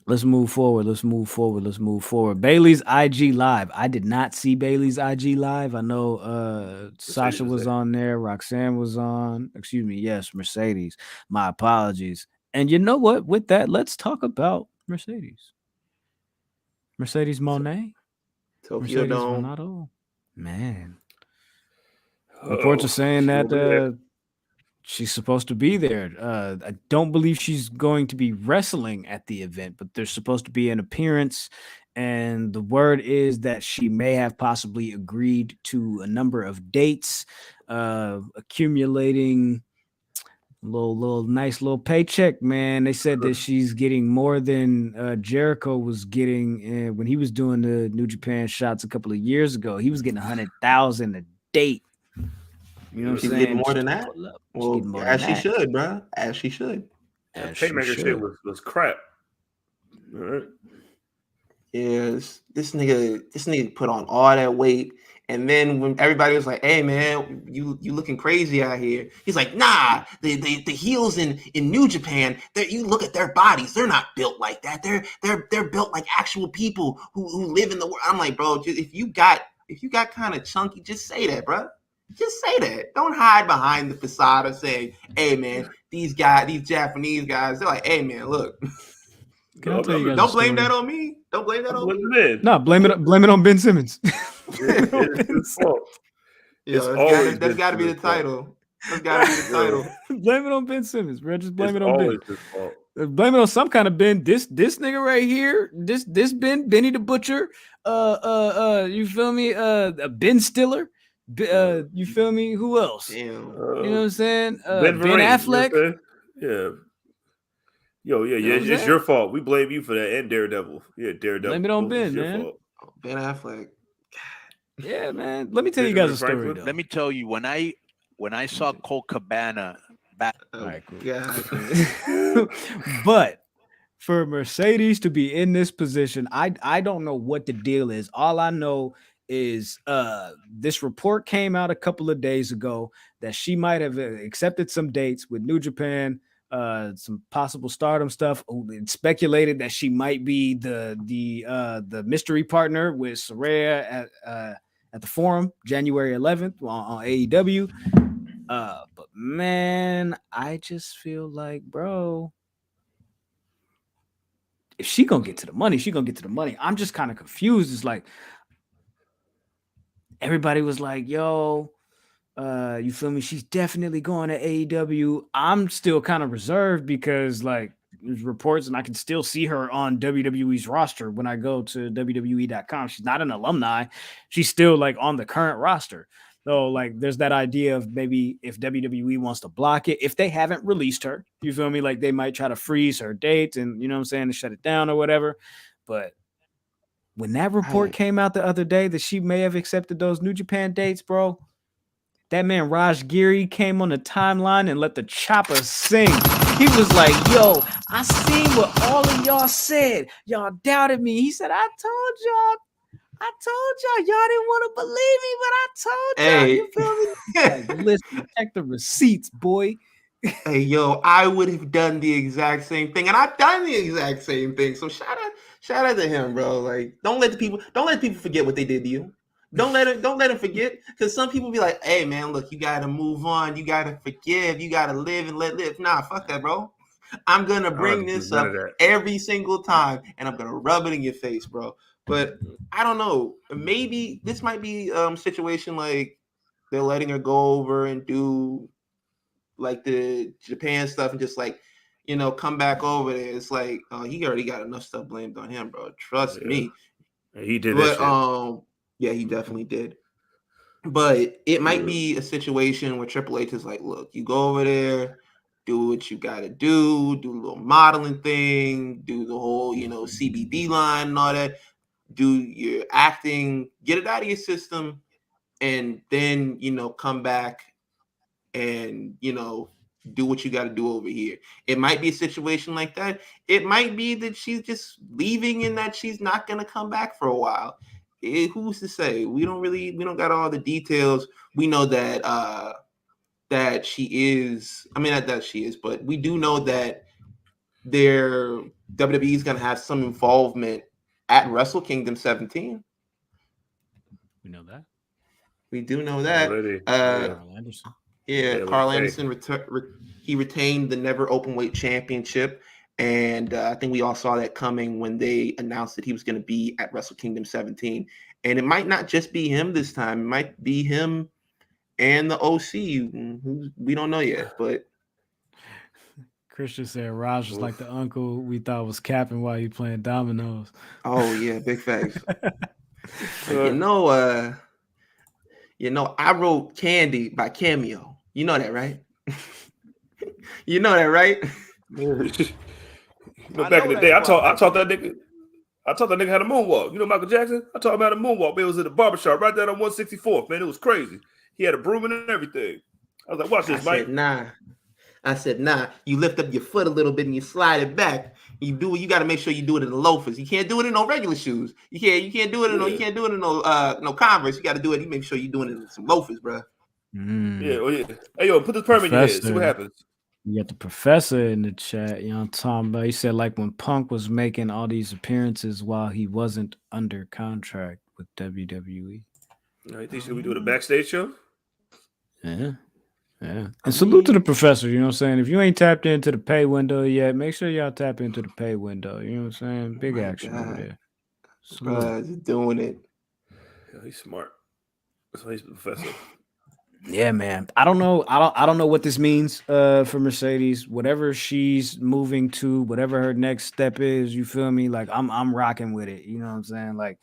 Let's move forward. Bailey's IG Live. I did not see Bailey's IG Live. I know Sasha was on there. Roxanne was on. Excuse me. Yes, Mercedes. My apologies. And you know what? With that, let's talk about Mercedes. Mercedes Moné. Tokyo Dome. Varnado. Man. Reports are saying that she's supposed to be there. I don't believe she's going to be wrestling at the event, but there's supposed to be an appearance. And the word is that she may have possibly agreed to a number of dates, accumulating a nice little paycheck, man. They said that she's getting more than Jericho was getting when he was doing the New Japan shots a couple of years ago. He was getting $100,000 a date. You know what I'm saying? Getting more than that? Well, as she should, bro. As she should. That Paymaker shit was crap. All right. Yes, this nigga put on all that weight, and then when everybody was like, "Hey man, you looking crazy out here," he's like, "Nah, the heels in New Japan, you look at their bodies, they're not built like that. They're built like actual people who live in the world." I'm like, bro, if you got kind of chunky, just say that, bro. Just say that. Don't hide behind the facade of saying, "Hey man, these Japanese guys, they're like, hey man, look." Don't blame that on me. Don't blame that on me. No, blame it on Ben Simmons. It's his fault. That's got to be the title. That's got to be the title. Blame it on Ben Simmons, bro. Just blame it on Ben. His fault. Blame it on some kind of Ben. This nigga right here. This Benny the Butcher. You feel me? Ben Stiller. You feel me? Who else? Damn. You know what I'm saying? Ben Affleck. Yeah. Yo, yeah, You know what I'm it's saying? your fault. We blame you for that and Daredevil. Yeah, Daredevil. Blame it on It's Ben, your man. fault. Ben Affleck. Yeah, man. Let me tell you guys a story, Franklin? though. Let me tell you, when I saw Colt Cabana back, Oh, All right, cool. God. But for Mercedes to be in this position, I don't know what the deal is. All I know is this report came out a couple of days ago that she might have accepted some dates with New Japan, some possible Stardom stuff. It's speculated that she might be the mystery partner with Saraya at the Forum January 11th on AEW. But man, I just feel like, bro, if she gonna get to the money, she gonna get to the money. I'm just kind of confused. It's like everybody was like, yo, you feel me? She's definitely going to AEW. I'm still kind of reserved because like there's reports and I can still see her on WWE's roster when I go to WWE.com. She's not an alumni. She's still like on the current roster. So like there's that idea of maybe if WWE wants to block it, if they haven't released her, you feel me? Like they might try to freeze her dates and you know what I'm saying, to shut it down or whatever. But when that report came out the other day that she may have accepted those New Japan dates, bro, that man Raj Giri came on the timeline and let the chopper sing. He was like, yo, I seen what all of y'all said. Y'all doubted me. He said, I told y'all didn't want to believe me, but I told y'all. Hey. You feel me? Like, listen, check the receipts, boy. Hey, yo, I would have done the exact same thing, and I've done the exact same thing. So shout out to him, bro. Like, don't let people forget what they did to you. Don't let them forget, because some people be like, hey man, look, you gotta move on, you gotta forgive, you gotta live and let live. Nah, fuck that, bro. I'm gonna bring this up every single time, and I'm gonna rub it in your face, bro. But I don't know. Maybe this might be situation like they're letting her go over and do like the Japan stuff and just like, you know, come back over there. It's like he already got enough stuff blamed on him, bro. Trust me. He did But that shit. Yeah, he definitely did. But it might be a situation where Triple H is like, look, you go over there, do what you gotta do a little modeling thing, do the whole, you know, CBD line and all that, do your acting, get it out of your system, and then, you know, come back and, you know, do what you got to do over here. It might be a situation like that. It might be that she's just leaving and that she's not going to come back for a while. Who's to say? We don't got all the details. We know that that she is, I mean, not that she is, but we do know that their WWE is going to have some involvement at Wrestle Kingdom 17. We know that. We do know that. Carl Anderson. Yeah, Carl Anderson he retained the never open weight championship, and I think we all saw that coming when they announced that he was going to be at Wrestle Kingdom 17. And it might not just be him this time; it might be him and the OC. Who we don't know yet, but Christian said Raj was like the uncle we thought was capping while he playing dominoes. Oh yeah, big facts. You know, I wrote Candy by Cameo. You know that, right? You know that, right? Back in the day, I taught that nigga how to moonwalk. You know Michael Jackson? I taught him how to moonwalk. Man, it was at the barbershop right there on 164th. Man, it was crazy. He had a broom and everything. I was like, watch this, Mike. I said, nah. You lift up your foot a little bit and you slide it back. You got to make sure you do it in the loafers. You can't do it in no regular shoes. You can't do it in no Converse. You got to do it. You make sure you're doing it in some loafers, bro. Yeah. Hey, yo, put this perm in your head. See what happens. You got the professor in the chat. You know what I'm talking about? He said like when Punk was making all these appearances while he wasn't under contract with WWE. You think should we do the backstage show? Yeah. And salute to the professor. You know what I'm saying? If you ain't tapped into the pay window yet, make sure y'all tap into the pay window. You know what I'm saying? Big action over there. He's doing it. Yeah, he's smart. That's why he's the professor. Yeah, man. I don't know. I don't know what this means for Mercedes. Whatever she's moving to, whatever her next step is, you feel me? Like I'm rocking with it. You know what I'm saying? Like,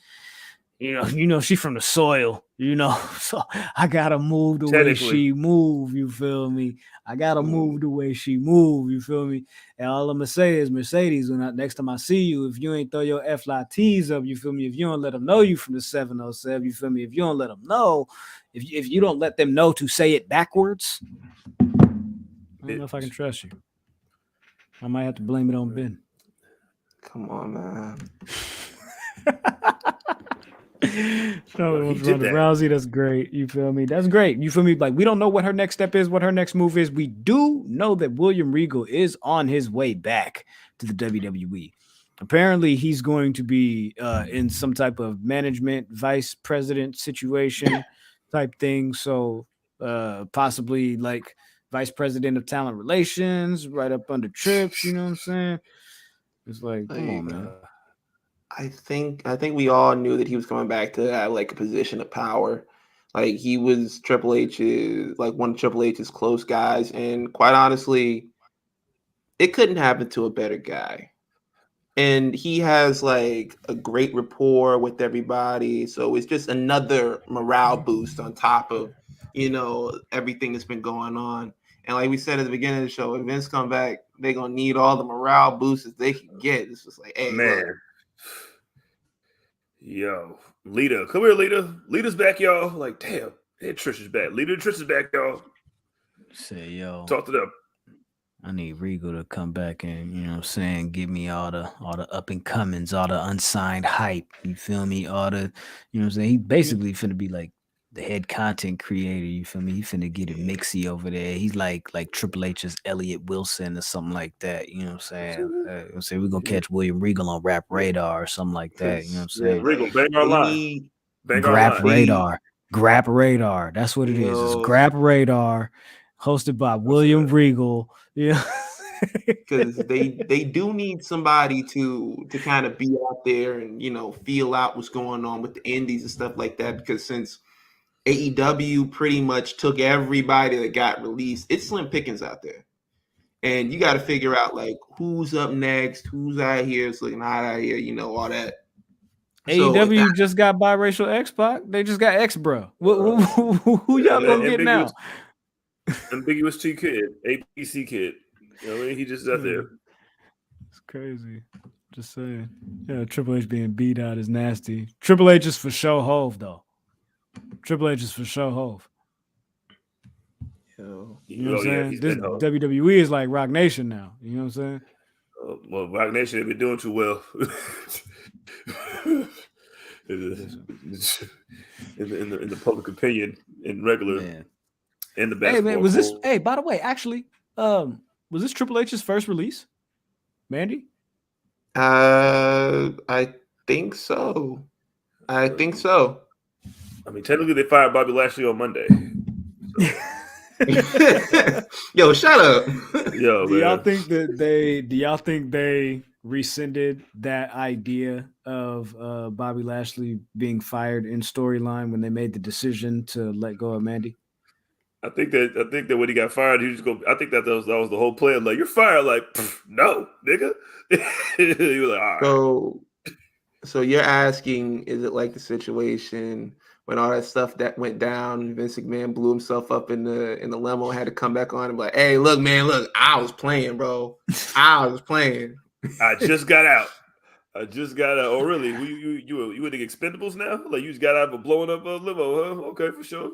you know, she's from the soil. You know, so I gotta move the way Technically. she move. You feel me? I gotta move the way she move. You feel me? And all I'm gonna say is, Mercedes, next time I see you, if you ain't throw your FLITs up, you feel me? If you don't let them know you from the 707, you feel me? If you don't let them know, if you don't let them know to say it backwards, I don't know if I can trust you. I might have to blame it on Ben. Come on, man. No, he did that. Rousey, that's great. You feel me? That's great. You feel me? Like, we don't know what her next step is, what her next move is. We do know that William Regal is on his way back to the WWE. Apparently, he's going to be in some type of management vice president situation type thing. So possibly like vice president of talent relations, right up under Trips. You know what I'm saying? It's like, come on, man. I think we all knew that he was coming back to have like a position of power. Like he was Triple H's, like one of Triple H's close guys, and quite honestly, it couldn't happen to a better guy. And he has like a great rapport with everybody, so it's just another morale boost on top of everything that's been going on. And like we said at the beginning of the show, when Vince come back, they're gonna need all the morale boosts that they can get. It's just like, hey, Man. look. Yo, Lita, come here, Lita. Lita's back, y'all. Like, damn, hey, Trish is back. Lita, Trish is back, y'all. Say, yo, Talk to them. I need Regal to come back and, you know what I'm saying, give me all the up and comings, all the unsigned hype. You feel me? All the, you know what I'm saying? He basically finna be like the head content creator. You feel me? He finna get it mixy over there. He's like Triple H's Elliot Wilson or something like that. You know what I'm saying? We're gonna catch William Regal on Rap Radar or something like that. You know what I'm saying? Regal, bang our line. Bang our Grap line. Radar. Grap Radar. That's what it is. It's Grap Radar, hosted by William Regal. Yeah. Because they do need somebody to kind of be out there and feel out what's going on with the indies and stuff like that. Because since AEW pretty much took everybody that got released, it's slim pickings out there, and you got to figure out like who's up next, who's out here, it's looking hot out here, all that. AEW just got biracial X-Pac. They just got X-Bro. Who y'all gonna get now? Ambiguous T Kid, APC Kid. You know what I mean? He just out there. It's crazy. Just saying. Yeah, Triple H being beat out is nasty. Triple H is for show Hove, though. Triple H is for show Hove. You know what I'm saying? This WWE is like Rock Nation now. You know what I'm saying? Well, Rock Nation ain't been doing too well. in the public opinion, in regular, in the basketball. Hey man, was this? Hey, by the way, actually, was this Triple H's first release, Mandy? I think so. I mean, technically, they fired Bobby Lashley on Monday. So. Yo, shut up. Yo, do y'all think they rescinded that idea of Bobby Lashley being fired in storyline when they made the decision to let go of Mandy? I think that when he got fired, he was going. I think that was the whole plan. Like, you're fired. Like, no, nigga. He was like, all right. So you're asking, is it like the situation when all that stuff that went down, Vince McMahon blew himself up in the limo, had to come back on and be like, hey, look, man, look, I was playing, bro. I was playing. I just got out. Oh, really? You in the Expendables now? Like, you just got out of a blowing up limo, huh? Okay, for sure.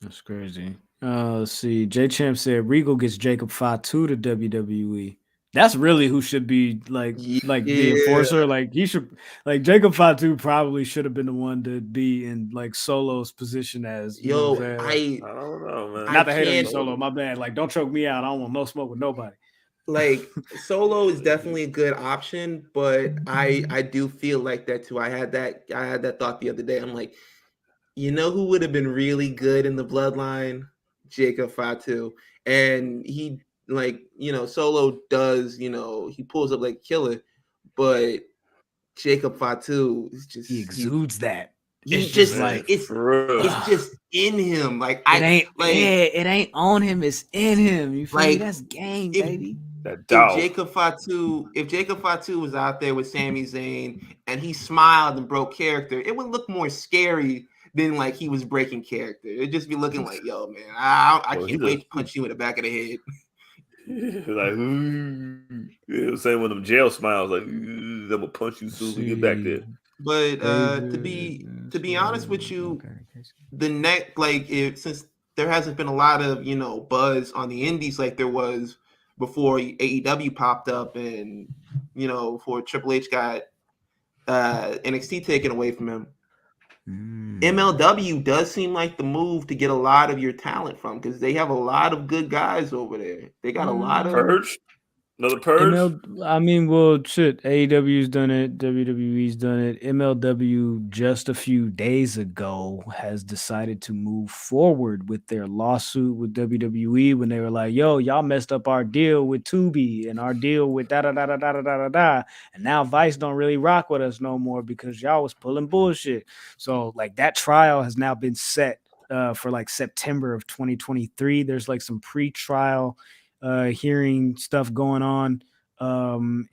That's crazy. Let's see. J Champ said Regal gets Jacob Fatu to WWE. That's really who should be like the enforcer. Like, he should, like, Jacob Fatu probably should have been the one to be in like Solo's position as I don't know, man. Not the hater Solo, my bad. Like, don't choke me out. I don't want no smoke with nobody. Like, Solo is definitely a good option, but I do feel like that too. I had that thought the other day. I'm like, you know who would have been really good in the bloodline? Jacob Fatu. And he, like, Solo does, he pulls up like a killer, but Jacob Fatu is just, he exudes that. He's just like, it's just in him. Like, it ain't on him, it's in him. You feel me? That's game, baby. If Jacob Fatu was out there with Sami Zayn and he smiled and broke character, it would look more scary then like he was breaking character. It'd just be looking like, yo, man, I Well, can't wait to punch you in the back of the head. Like, ooh. You know what I'm saying? One of them jail smiles, like, I'm gonna punch you soon as we get back there. But to be honest with you, the next since there hasn't been a lot of buzz on the indies like there was before AEW popped up, and before Triple H got NXT taken away from him. MLW does seem like the move to get a lot of your talent from, because they have a lot of good guys over there. They got a lot of Purge. Another purge. I mean, well, shit. AEW's done it. WWE's done it. MLW just a few days ago has decided to move forward with their lawsuit with WWE when they were like, "Yo, y'all messed up our deal with Tubi and our deal with da da da da da da da da," and now Vice don't really rock with us no more because y'all was pulling bullshit. So like that trial has now been set for like September of 2023. There's like some pre-trial hearing stuff going on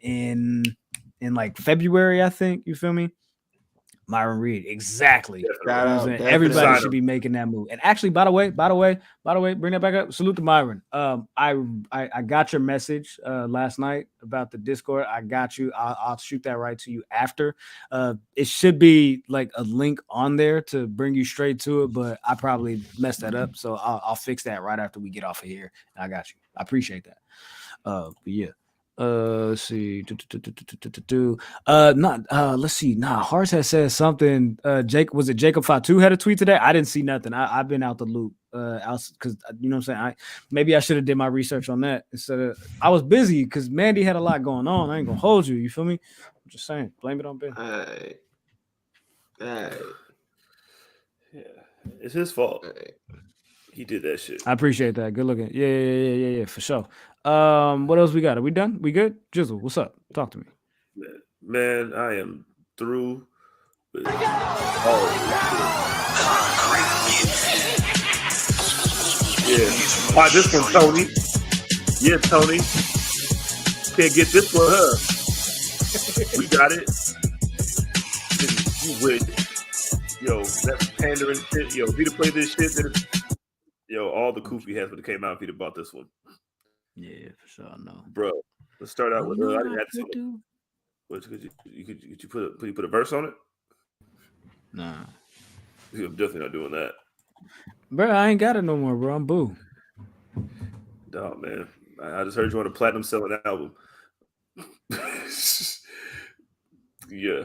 in like February, I think. You feel me? Myron Reed, exactly. Everybody should be making that move. And actually, by the way, bring that back up. Salute to Myron. I got your message last night about the Discord. I got you. I'll shoot that right to you after. It should be like a link on there to bring you straight to it, but I probably messed that up, so I'll fix that right after we get off of here. I got you. I appreciate that. But yeah. Let's see. Let's see. Hars has said something. Was it Jacob Fatu had a tweet today? I didn't see nothing. I've been out the loop. Because you know what I'm saying. Maybe I should have did my research on that instead of. I was busy because Mandy had a lot going on. I ain't gonna hold you. You feel me? I'm just saying. Blame it on Ben. Yeah, it's his fault. He did that shit. I appreciate that. Good looking. Yeah, for sure. What else we got? Are we done? We good? Jizzle, what's up? Talk to me. Man, I am through with all yeah. All right, this one, Tony. Yeah, Tony. Can't get this for her. We got it. You would. Yo, that's pandering shit. Yo, if he'd have played this shit, then all the Koofy heads would have came out if he'd have bought this one. Yeah, for sure. No, bro. Let's start out with. I didn't have to do. What could you put a verse on it? Nah, I'm definitely not doing that, bro. I ain't got it no more, bro. I'm boo. Dog, man. I just heard you on a platinum selling album. Yeah.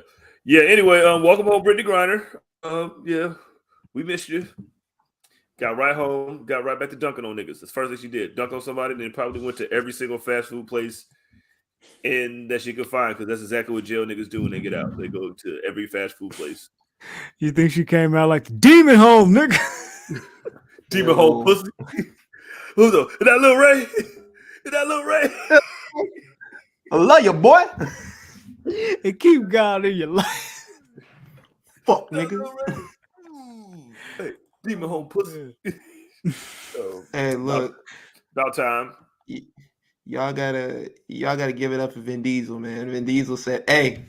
Anyway, welcome home, Brittany Griner. Yeah, we missed you. Got right home, got right back to dunking on niggas. That's the first thing she did. Dunked on somebody, then probably went to every single fast food place that she could find, because that's exactly what jail niggas do when they get out. They go to every fast food place. You think she came out like the demon home, nigga? Demon home pussy. Who's though? Is that Lil Ray? Is that Lil Ray? I love you, boy. And keep God in your life. Fuck, nigga. Hey, demon home pussy. Hey, look. About time. Y'all gotta give it up for Vin Diesel, man. Vin Diesel said, "Hey,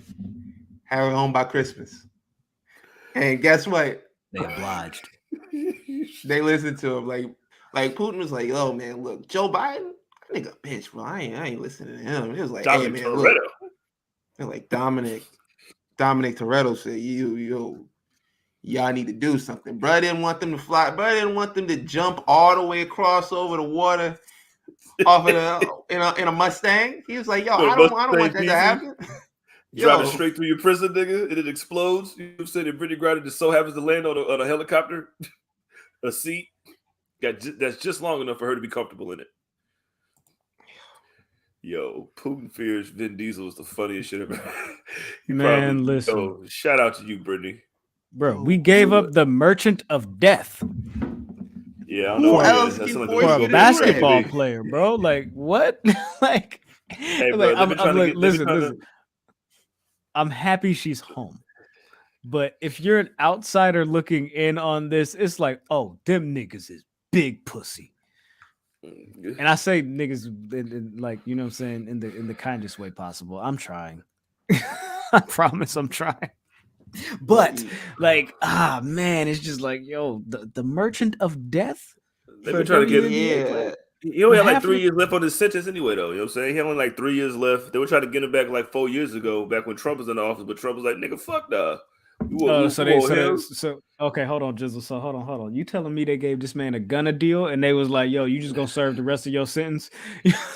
have her home by Christmas." And guess what? They obliged. They listened to him. Like Putin was like, "Oh man, look, Joe Biden, that nigga bitch, bro. I ain't listening to him." It was like, "Hey man, look." They're like Dominic Toretto said, y'all need to do something. Bro didn't want them to fly. Bro didn't want them to jump all the way across over the water off of in a Mustang. He was like, "Yo, I don't want that to happen." Driving straight through your prison, nigga, and it explodes. You know what I'm saying? And Brittany Griner just so happens to land on a helicopter, a seat that's just long enough for her to be comfortable in it. Yo, Putin fears Vin Diesel is the funniest shit ever. Man, listen. Shout out to you, Brittany. Bro, we gave up the Merchant of Death. Yeah, I don't know. Who else That's can like for a basketball player, bro. Like, what? Like, hey, bro, listen. I'm happy she's home. But if you're an outsider looking in on this, it's like, oh, them niggas is big pussy. And I say niggas in like, you know what I'm saying, in the kindest way possible. I'm trying. I promise I'm trying. But like, man, it's just like, yo, the Merchant of Death. They've been trying to get him. Yeah. He only had like Half 3 of- years left on his sentence anyway, though. You know what I'm saying? He had only like 3 years left. They were trying to get him back like 4 years ago, back when Trump was in the office. But Trump was like, "Nigga, fuck nah." Okay, hold on, Jizzle. So hold on. You telling me they gave this man a gunner deal and they was like, yo, you just gonna serve the rest of your sentence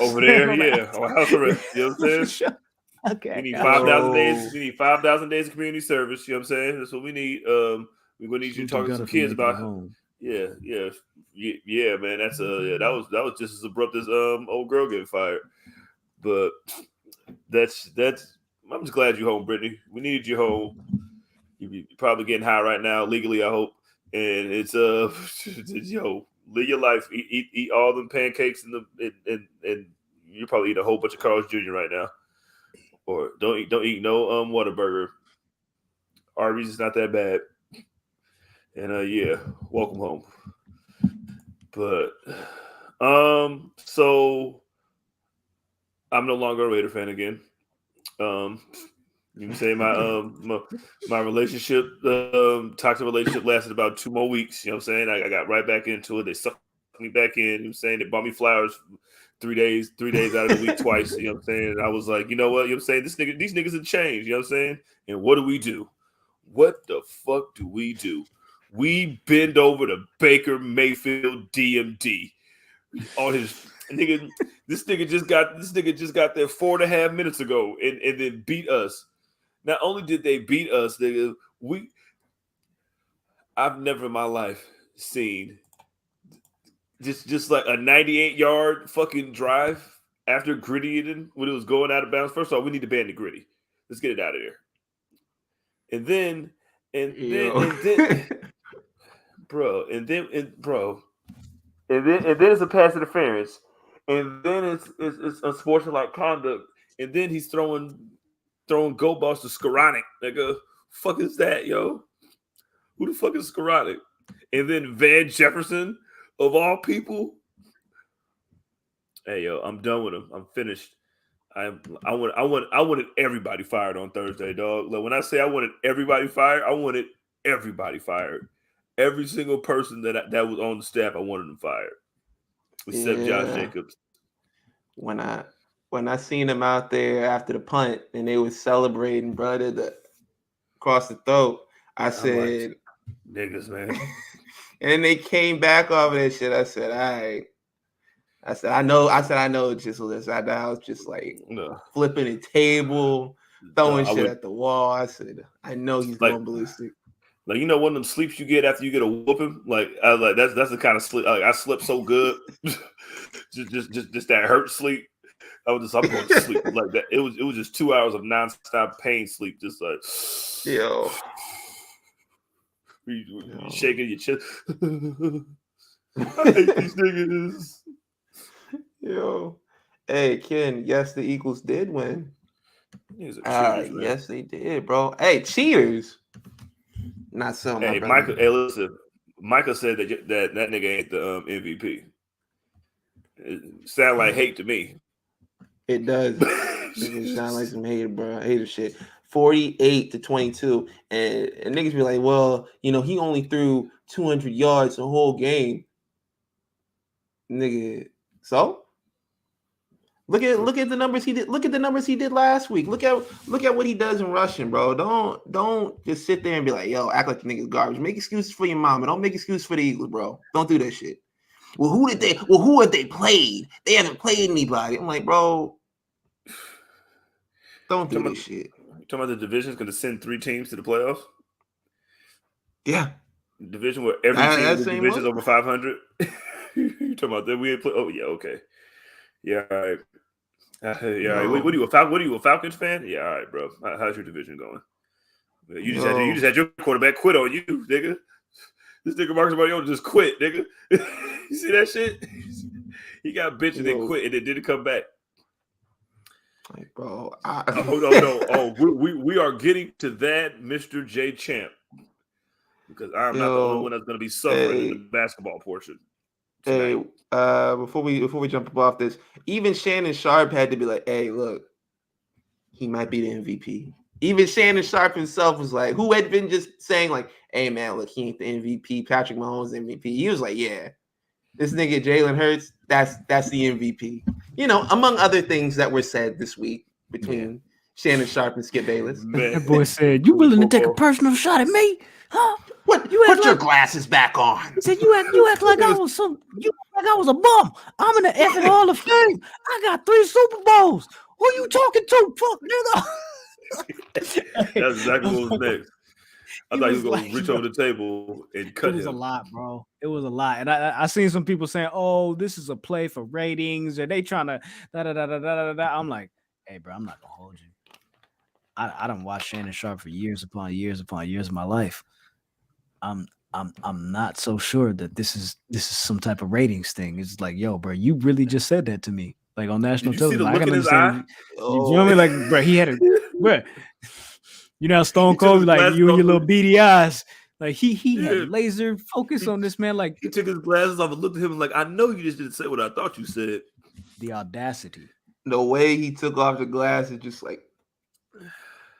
over there, yeah, on house arrest. You know what I'm saying? Okay. We need I got 5,000 you. days. We need 5,000 days of community service. You know what I'm saying? That's what we need. We're gonna need you to talk to some kids about. Yeah, man. That's that was just as abrupt as old girl getting fired. But that's. I'm just glad you're home, Brittany. We needed you home. You're probably getting high right now, legally, I hope. And it's yo, live your life. Eat all them pancakes and you're probably eating a whole bunch of Carl's Jr. right now. Or don't eat no Whataburger. Arby's is not that bad. And yeah, welcome home. But so I'm no longer a Raider fan again. You can say my relationship, toxic relationship lasted about 2 more weeks. You know what I'm saying? I got right back into it. They sucked me back in. You know what I'm saying? They bought me flowers 3 days out of the week twice. You know what I'm saying? And I was like, you know what? You know what I'm saying? These niggas have changed. You know what I'm saying? And what do? What the fuck do? We bend over to Baker Mayfield DMD on his nigga. This nigga just got there 4.5 minutes ago and then beat us. Not only did they beat us, I've never in my life seen just like a 98-yard fucking drive after gritty when it was going out of bounds. First of all, we need to ban the gritty. Let's get it out of there. And then bro, and then it's a pass interference, and then it's unsportsmanlike conduct, and then he's throwing goat balls to Skoranek. Nigga, fuck is that, yo? Who the fuck is Skoranek? And then Van Jefferson, of all people. Hey, yo, I'm done with him. I'm finished. I wanted everybody fired on Thursday, dog. Like, when I say I wanted everybody fired, I wanted everybody fired. Every single person that was on the staff, I wanted them fired, except Josh Jacobs. When I seen him out there after the punt and they was celebrating, brother, across the throat, I said, like, niggas, man. And they came back off of that shit. I said, all right. I said, I know it's just this. I was just like flipping the table, throwing shit at the wall. I said, I know he's going ballistic. Like, you know, one of them sleeps you get after you get a whooping. Like, that's the kind of sleep. Like, I slept so good, just that hurt sleep. I'm going to sleep like that. It was just 2 hours of nonstop pain sleep, just like you shaking your chest. I hate these niggas. Yo, hey Ken, yes, the Eagles did win. Yes, they did, bro. Hey, cheers. Not so. Hey, Michael. Hey, listen. Michael said that nigga ain't the MVP. It sound like hate to me. It does. It sound like some hate, bro. Hater shit. 48-22, and niggas be like, well, you know, he only threw 200 yards the whole game, nigga. So look at the numbers he did. Look at the numbers he did last week. Look at what he does in rushing, bro. Don't just sit there and be like, yo, act like the nigga's garbage. Make excuses for your mama. Don't make excuses for the Eagles, bro. Don't do that shit. Well, who have they played? They haven't played anybody. I'm like, bro, don't do this shit. You talking about the division's going to send 3 teams to the playoffs? Yeah. Division where every team in the division is over 500? You talking about that? We play? Oh, yeah, okay. Yeah, all right. Yeah, all right. What are you, a Falcons fan? Yeah, all right, bro. How's your division going? You just had your quarterback quit on you, nigga. This nigga Marcus Mariota just quit, nigga. You see that shit? He got bitch and then quit, and it didn't come back. Like, bro, no. Oh, we are getting to that, Mr. J Champ, because I'm not the only one that's going to be suffering in the basketball portion tonight. Hey, before we jump off this, even Shannon Sharp had to be like, hey, look, he might be the MVP. Even Shannon Sharp himself was like, who had been just saying like, "Hey man, look, he ain't the MVP. Patrick Mahomes MVP." He was like, "Yeah, this nigga Jalen Hurts, that's the MVP." You know, among other things that were said this week between Shannon Sharp and Skip Bayless. Man. That boy said, "You willing to take a personal shot at me, huh? Put your glasses back on. He said, "You act like I was a bum. I'm in the effing Hall of Fame. I got 3 Super Bowls. Who you talking to, fuck nigga?" That's exactly what was next. I thought he was going to reach over the table and cut him. It was a lot, bro. It was a lot. And I seen some people saying, "Oh, this is a play for ratings. Or they trying to da da da da da da." I'm like, hey, bro, I'm not gonna hold you. I don't watch Shannon Sharp for years upon years upon years of my life. I'm not so sure that this is some type of ratings thing. It's like, yo, bro, you really just said that to me, like on national television. See the look in his eye? You feel me? Like, bro, he had a bro. You know how Stone Cold, like you and your little beady eyes, like he had laser focus on this man. Like he took his glasses off and looked at him and like, I know you just didn't say what I thought you said. The audacity. The way he took off the glasses, just like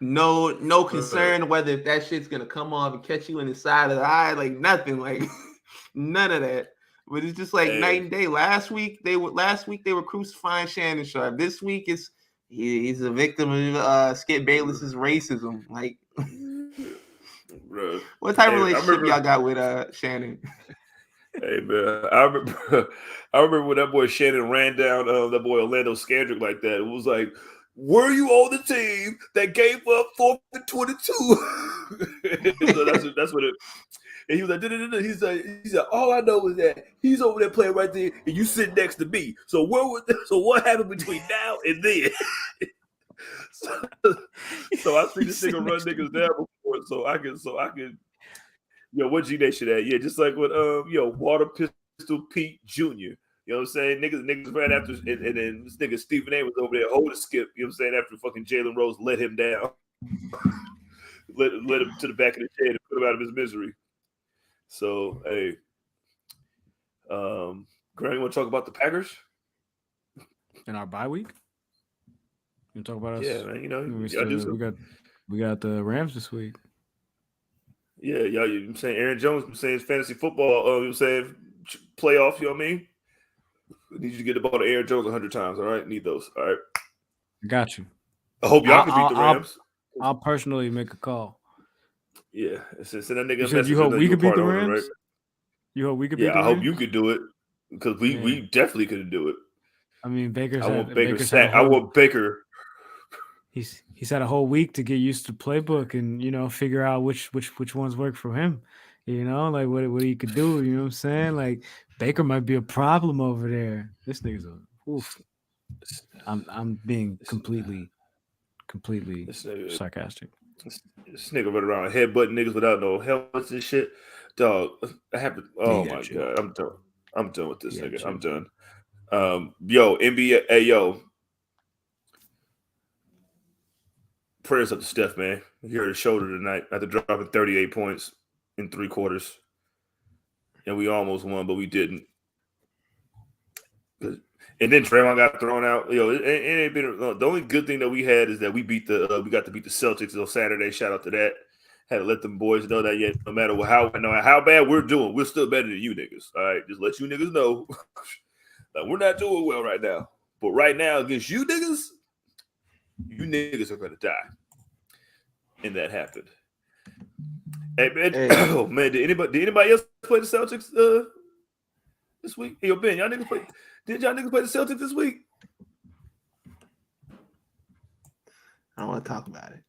no concern whether if that shit's gonna come off and catch you in the side of the eye, like nothing, like none of that. But it's just like night and day. Last week they were crucifying Shannon Sharp. This week he's a victim of Skip Bayless's racism. Like, bro, what type of relationship y'all got with Shannon? Hey man, I remember when that boy Shannon ran down that boy Orlando Scandrick like that. It was like, were you on the team that gave up 4th and 22? So that's what it. And he was like, he said, all I know is that he's over there playing right there, and you sit next to me. So what happened between now and then? so I see this nigga run niggas down before, so I can. Yo, what G Nation at? Yeah, just like with Water Pistol Pete Jr. You know what I'm saying? Niggas ran after, and then this nigga Stephen A was over there holding Skip. You know what I'm saying? After fucking Jalen Rose let him down, let him to the back of the chair and put him out of his misery. So, hey, Grant, you want to talk about the Packers in our bye week? You want to talk about us? Yeah, man. You know, we got the Rams this week. Yeah, y'all. I'm saying Aaron Jones. I'm saying fantasy football. I'm saying playoff. You know what I mean? I need you to get the ball to Aaron Jones 100 times. All right, need those. All right. Got you. I hope y'all can beat the Rams. I'll personally make a call. Yeah, send that nigga. You said you hope we could beat the Rams. Right? You hope we could beat the Rams? Yeah, I hope you could do it because we definitely couldn't do it. I mean, I want Baker. He's had a whole week to get used to playbook and figure out which ones work for him. Like what he could do. You know what I'm saying? Like Baker might be a problem over there. This nigga's oof. I'm being completely sarcastic. This nigga run around headbutting niggas without no helmets and shit. Dog, I have to. Oh my god, I'm done. I'm done with this nigga. I'm done. Yo, NBA, hey yo. Prayers up to Steph, man. He hurt his shoulder tonight after dropping 38 points in 3 quarters. And we almost won, but we didn't. And then Draymond got thrown out. Yo, it ain't been the only good thing that we had is that we got to beat the Celtics on Saturday. Shout out to that. Had to let them boys know that no matter how bad we're doing, we're still better than you niggas. All right, just let you niggas know that we're not doing well right now. But right now against you niggas are gonna die. And that happened. Hey man, oh man, did anybody else play the Celtics this week? Hey, yo, Ben, did y'all niggas play the Celtics this week? I don't want to talk about it.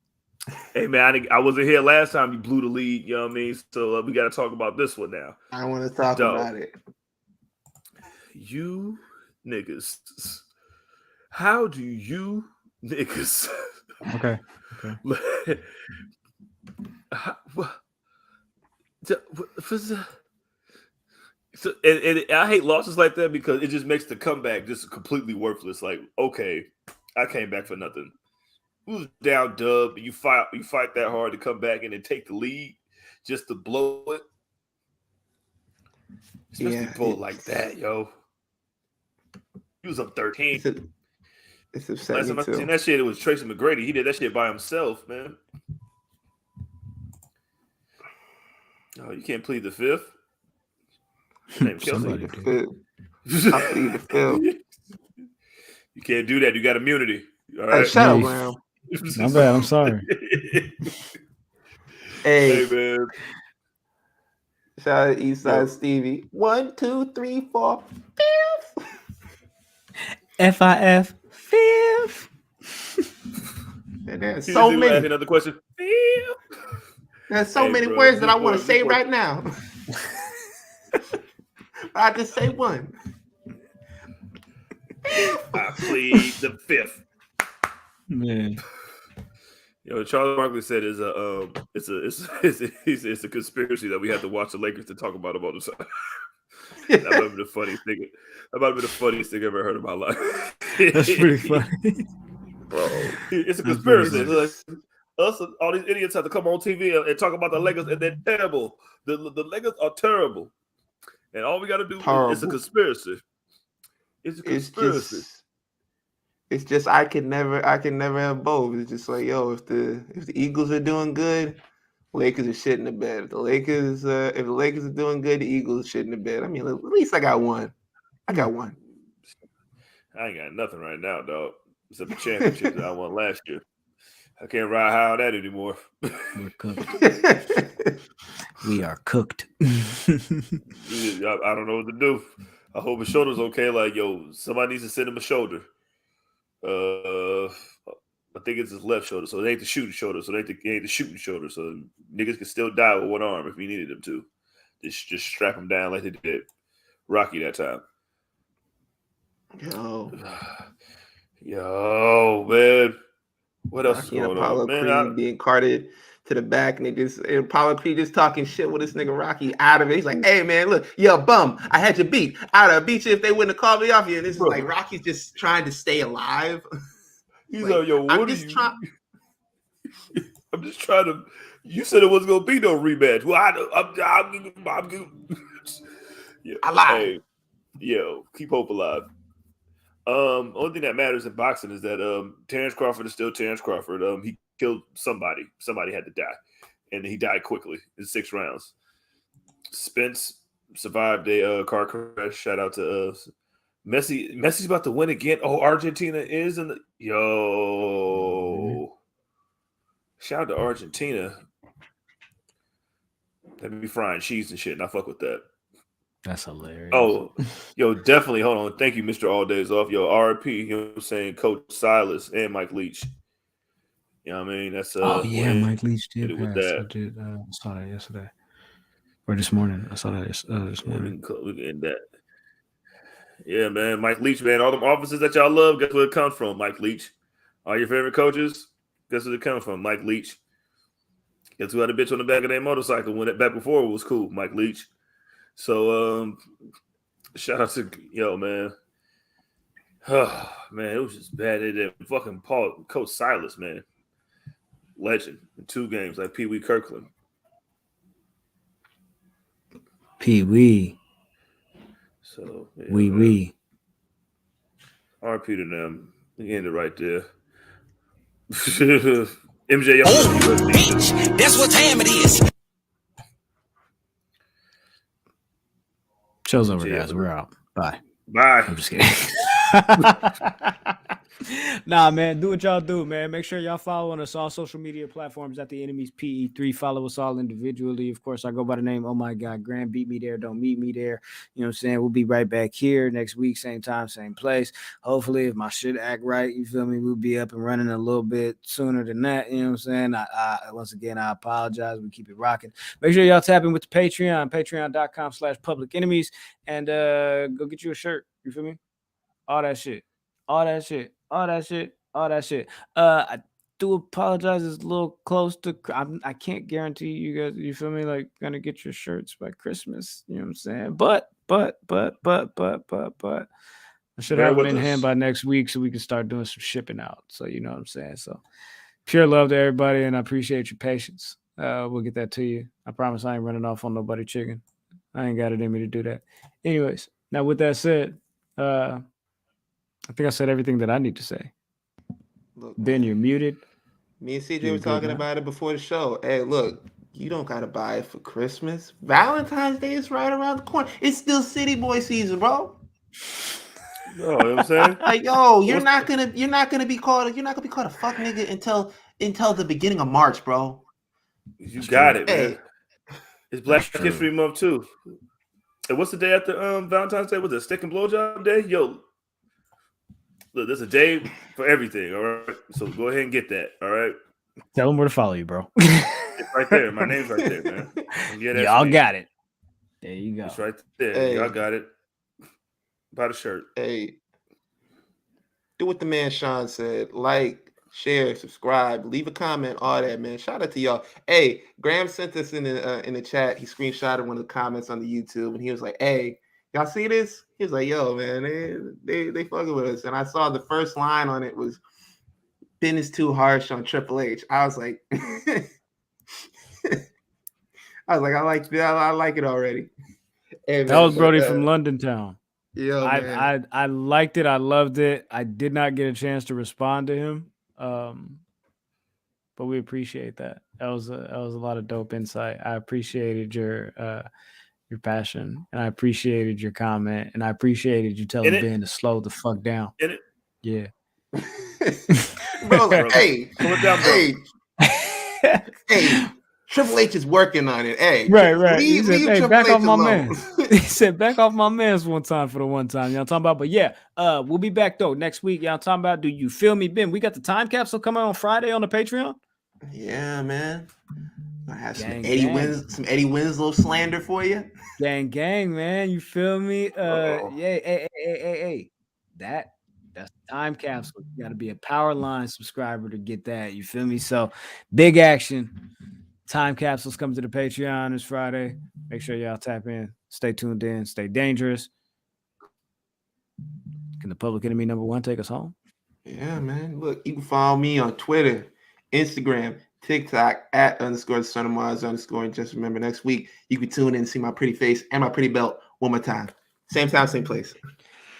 Hey man, I wasn't here last time you blew the lead, you know what I mean? So we got to talk about this one now. I want to talk about it. You niggas, how do you niggas? Okay. So, and I hate losses like that because it just makes the comeback just completely worthless. Like, okay, I came back for nothing. We was down dub, you fight that hard to come back and then take the lead just to blow it. Especially blow it like that, yo. He was up 13. It's upset Last me time I too. seen that shit, it was Tracy McGrady. He did that shit by himself, man. Oh, you can't plead the fifth. Her name Somebody Kelsey. did. I plead the fifth. You can't do that. You got immunity. All Hey, right. shut up, Hey, Graham. my bad. I'm sorry. Hey, Hey, man. shout out to Eastside Yo. Stevie. 1, 2, 3, 4, 5. FIF fifth. And there's You so just ask many. another question. There's so Hey, many bro, words that this I want boy- to say this boy- right now. I just say one. I plead the fifth. Man, Charles Barkley said it's a conspiracy that we have to watch the Lakers to talk about them all the time. That might be the funniest thing. That might be the funniest thing I've ever heard in my life. that's pretty funny. Bro, It's a That's pretty conspiracy. funny. It's like, us, all these idiots have to come on TV and talk about the Lakers, and they're terrible. The Lakers are terrible, and all we got to do is it's a Horrible. conspiracy. It's a conspiracy. It's just I can never have both. It's just like, yo, if the Eagles are doing good, Lakers are shit in the bed. If the Lakers are doing good, the Eagles are shit in the bed. I mean, at least I got one. I got one. I ain't got nothing right now, dog. Except the championship that I won last year. I can't ride high on that anymore. We're cooked. We are cooked. I don't know what to do. I hope his shoulder's okay. Like, yo, somebody needs to send him a shoulder. I think it's his left shoulder, so it ain't the shooting shoulder. So it ain't the shooting shoulder. So niggas can still die with one arm if he needed them to. Just strap him down like they did Rocky that time. Yo, man. What else is Rocky and going Apollo on, man? Creed being carted to the back, and Apollo Creed just talking shit with this nigga Rocky out of it. He's like, "Hey man, look, yo bum, I had you beat. I'd have beat you if they wouldn't have called me off you." And this is like Rocky's just trying to stay alive. He's like, yo, what I'm are just you? trying. I'm just trying to. You said it wasn't gonna be no rematch. Well, I'm yeah. I lied. Hey, yo, keep hope alive. Only thing that matters in boxing is that Terrence Crawford is still Terrence Crawford. He killed somebody. Somebody had to die, and he died quickly in 6 rounds. Spence survived a car crash. Shout out to Messi. Messi's about to win again. Oh, Argentina is in the Shout out to Argentina. They be frying cheese and shit, and I fuck with that. That's hilarious. Oh, yo, definitely. Hold on. Thank you, Mr. All Days Off. Yo, RP, you know what I'm saying? Coach Silas and Mike Leach. You know what I mean? That's Mike Leach did it with pass. that. I did saw that yesterday. Or this morning. I saw that this morning. We can end that. Yeah, man. Mike Leach, man. All them officers that y'all love, guess where it comes from, Mike Leach. All your favorite coaches, guess where it comes from, Mike Leach. Guess who had a bitch on the back of their motorcycle when it back before it was cool, Mike Leach. So shout out to man. Oh, man, it was just bad. They did fucking Coach Silas, man. Legend in 2 games, like Pee Wee Kirkland. Pee Wee. So Wee. RP to them. We ended right there. MJF. Oh, bitch, that's what time it is. Show's over, guys. We're out. Bye. Bye. I'm just kidding. Nah, man, do what y'all do, man. Make sure y'all follow us all social media platforms at the Enemies PE3. Follow us all individually. Of course, I go by the name, oh my God, Graham. Beat me there, don't meet me there. You know what I'm saying? We'll be right back here next week, same time, same place. Hopefully, if my shit act right, you feel me, we'll be up and running a little bit sooner than that. You know what I'm saying? I once again, I apologize. We keep it rocking. Make sure y'all tap in with the Patreon, patreon.com/public enemies, and go get you a shirt. You feel me? All that shit. I do apologize. It's a little close to. I can't guarantee you guys. You feel me? Like gonna get your shirts by Christmas. You know what I'm saying? But. I should have them in hand by next week so we can start doing some shipping out. So you know what I'm saying. So pure love to everybody, and I appreciate your patience. We'll get that to you. I promise I ain't running off on nobody chicken. I ain't got it in me to do that. Anyways, now with that said, I think I said everything that I need to say. Look, Ben, man, you're muted. me and CJ You were good talking now? about it before the show. Hey, look, you don't gotta buy it for Christmas. Valentine's Day is right around the corner. It's still City Boy season, bro. You know what I'm saying? Like, yo, you're What's- not gonna be called a fuck nigga until the beginning of March, bro. You That's got true. it, man. Hey, It's Black That's true. History Month too. And what's the day after Valentine's Day? Was it Stick and Blowjob Day? Yo, look, there's a day for everything. All right, so go ahead and get that. All right, Tell them where to follow you, bro. it's right there. My name's right there, man. Yeah, that's Y'all me. got it. There you go. It's right there. Hey. Y'all got it. Buy the shirt. hey, do what the man Sean said. Like, share, subscribe, leave a comment, all that, man. Shout out to y'all. Hey, Graham sent us in the chat. He screenshotted one of the comments on the YouTube, and he was like, "Hey, y'all see this?" He was like, "Yo, man, they fucking with us." And I saw the first line on it was, "Ben is too harsh on Triple H." I was like, I like that. I like it already. Hey, That man, was Brody but, from London Town. yo, man. I liked it. I loved it. I did not get a chance to respond to him, but we appreciate that. That was a lot of dope insight. I appreciated your passion, and I appreciated your comment, and I appreciated you telling Ben to slow the fuck down. Yeah. Bro, like, Bro, hey, slow it down, bro. hey, Triple H is working on it. Hey, Right. He Leave said, "Hey, Triple back H off my alone. man." He said, "Back off my man's one time for the one time." Y'all talking about, but yeah, we'll be back though next week. Y'all talking about? Do you feel me, Ben? We got the time capsule coming on Friday on the Patreon. Yeah, man. I have some Gang, Eddie gang. Eddie Winslow slander for you. Gang, man. You feel me? Uh-oh. Yeah, hey. That's the time capsule. You gotta be a Power Line subscriber to get that. You feel me? So big action. Time capsules coming to the Patreon this Friday. Make sure y'all tap in. Stay tuned in. Stay dangerous. Can the public enemy number one take us home? Yeah, man. Look, you can follow me on Twitter, Instagram, TikTok @_SonOfMars_ And just remember, next week you can tune in and see my pretty face and my pretty belt one more time. Same time, same place.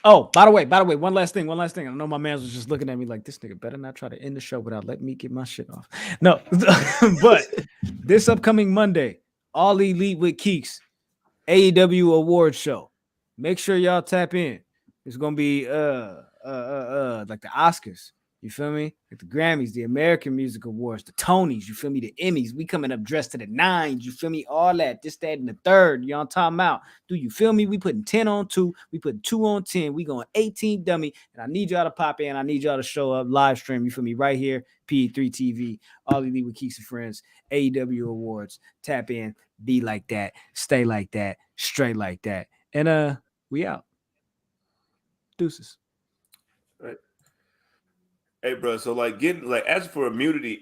Oh, by the way, one last thing. I know my man was just looking at me like, this nigga better not try to end the show without letting me get my shit off. No, but this upcoming Monday, All Elite with Keeks, AEW Awards show. Make sure y'all tap in. It's gonna be like the Oscars. You feel me? Like the Grammys, the American Music Awards, the Tonys, you feel me? The Emmys. We coming up dressed to the nines, you feel me? All that, this, that, and the third. Y'all talking about. Do you feel me? We putting 10 on 2. We putting 2 on 10. We going 18 dummy. And I need y'all to pop in. I need y'all to show up live stream. You feel me? Right here, P3 TV, All Elite with Keeks and Friends, AEW Awards. Tap in, be like that, stay like that, straight like that. And we out. Deuces. Right. Hey, bro. So like, getting like, as for immunity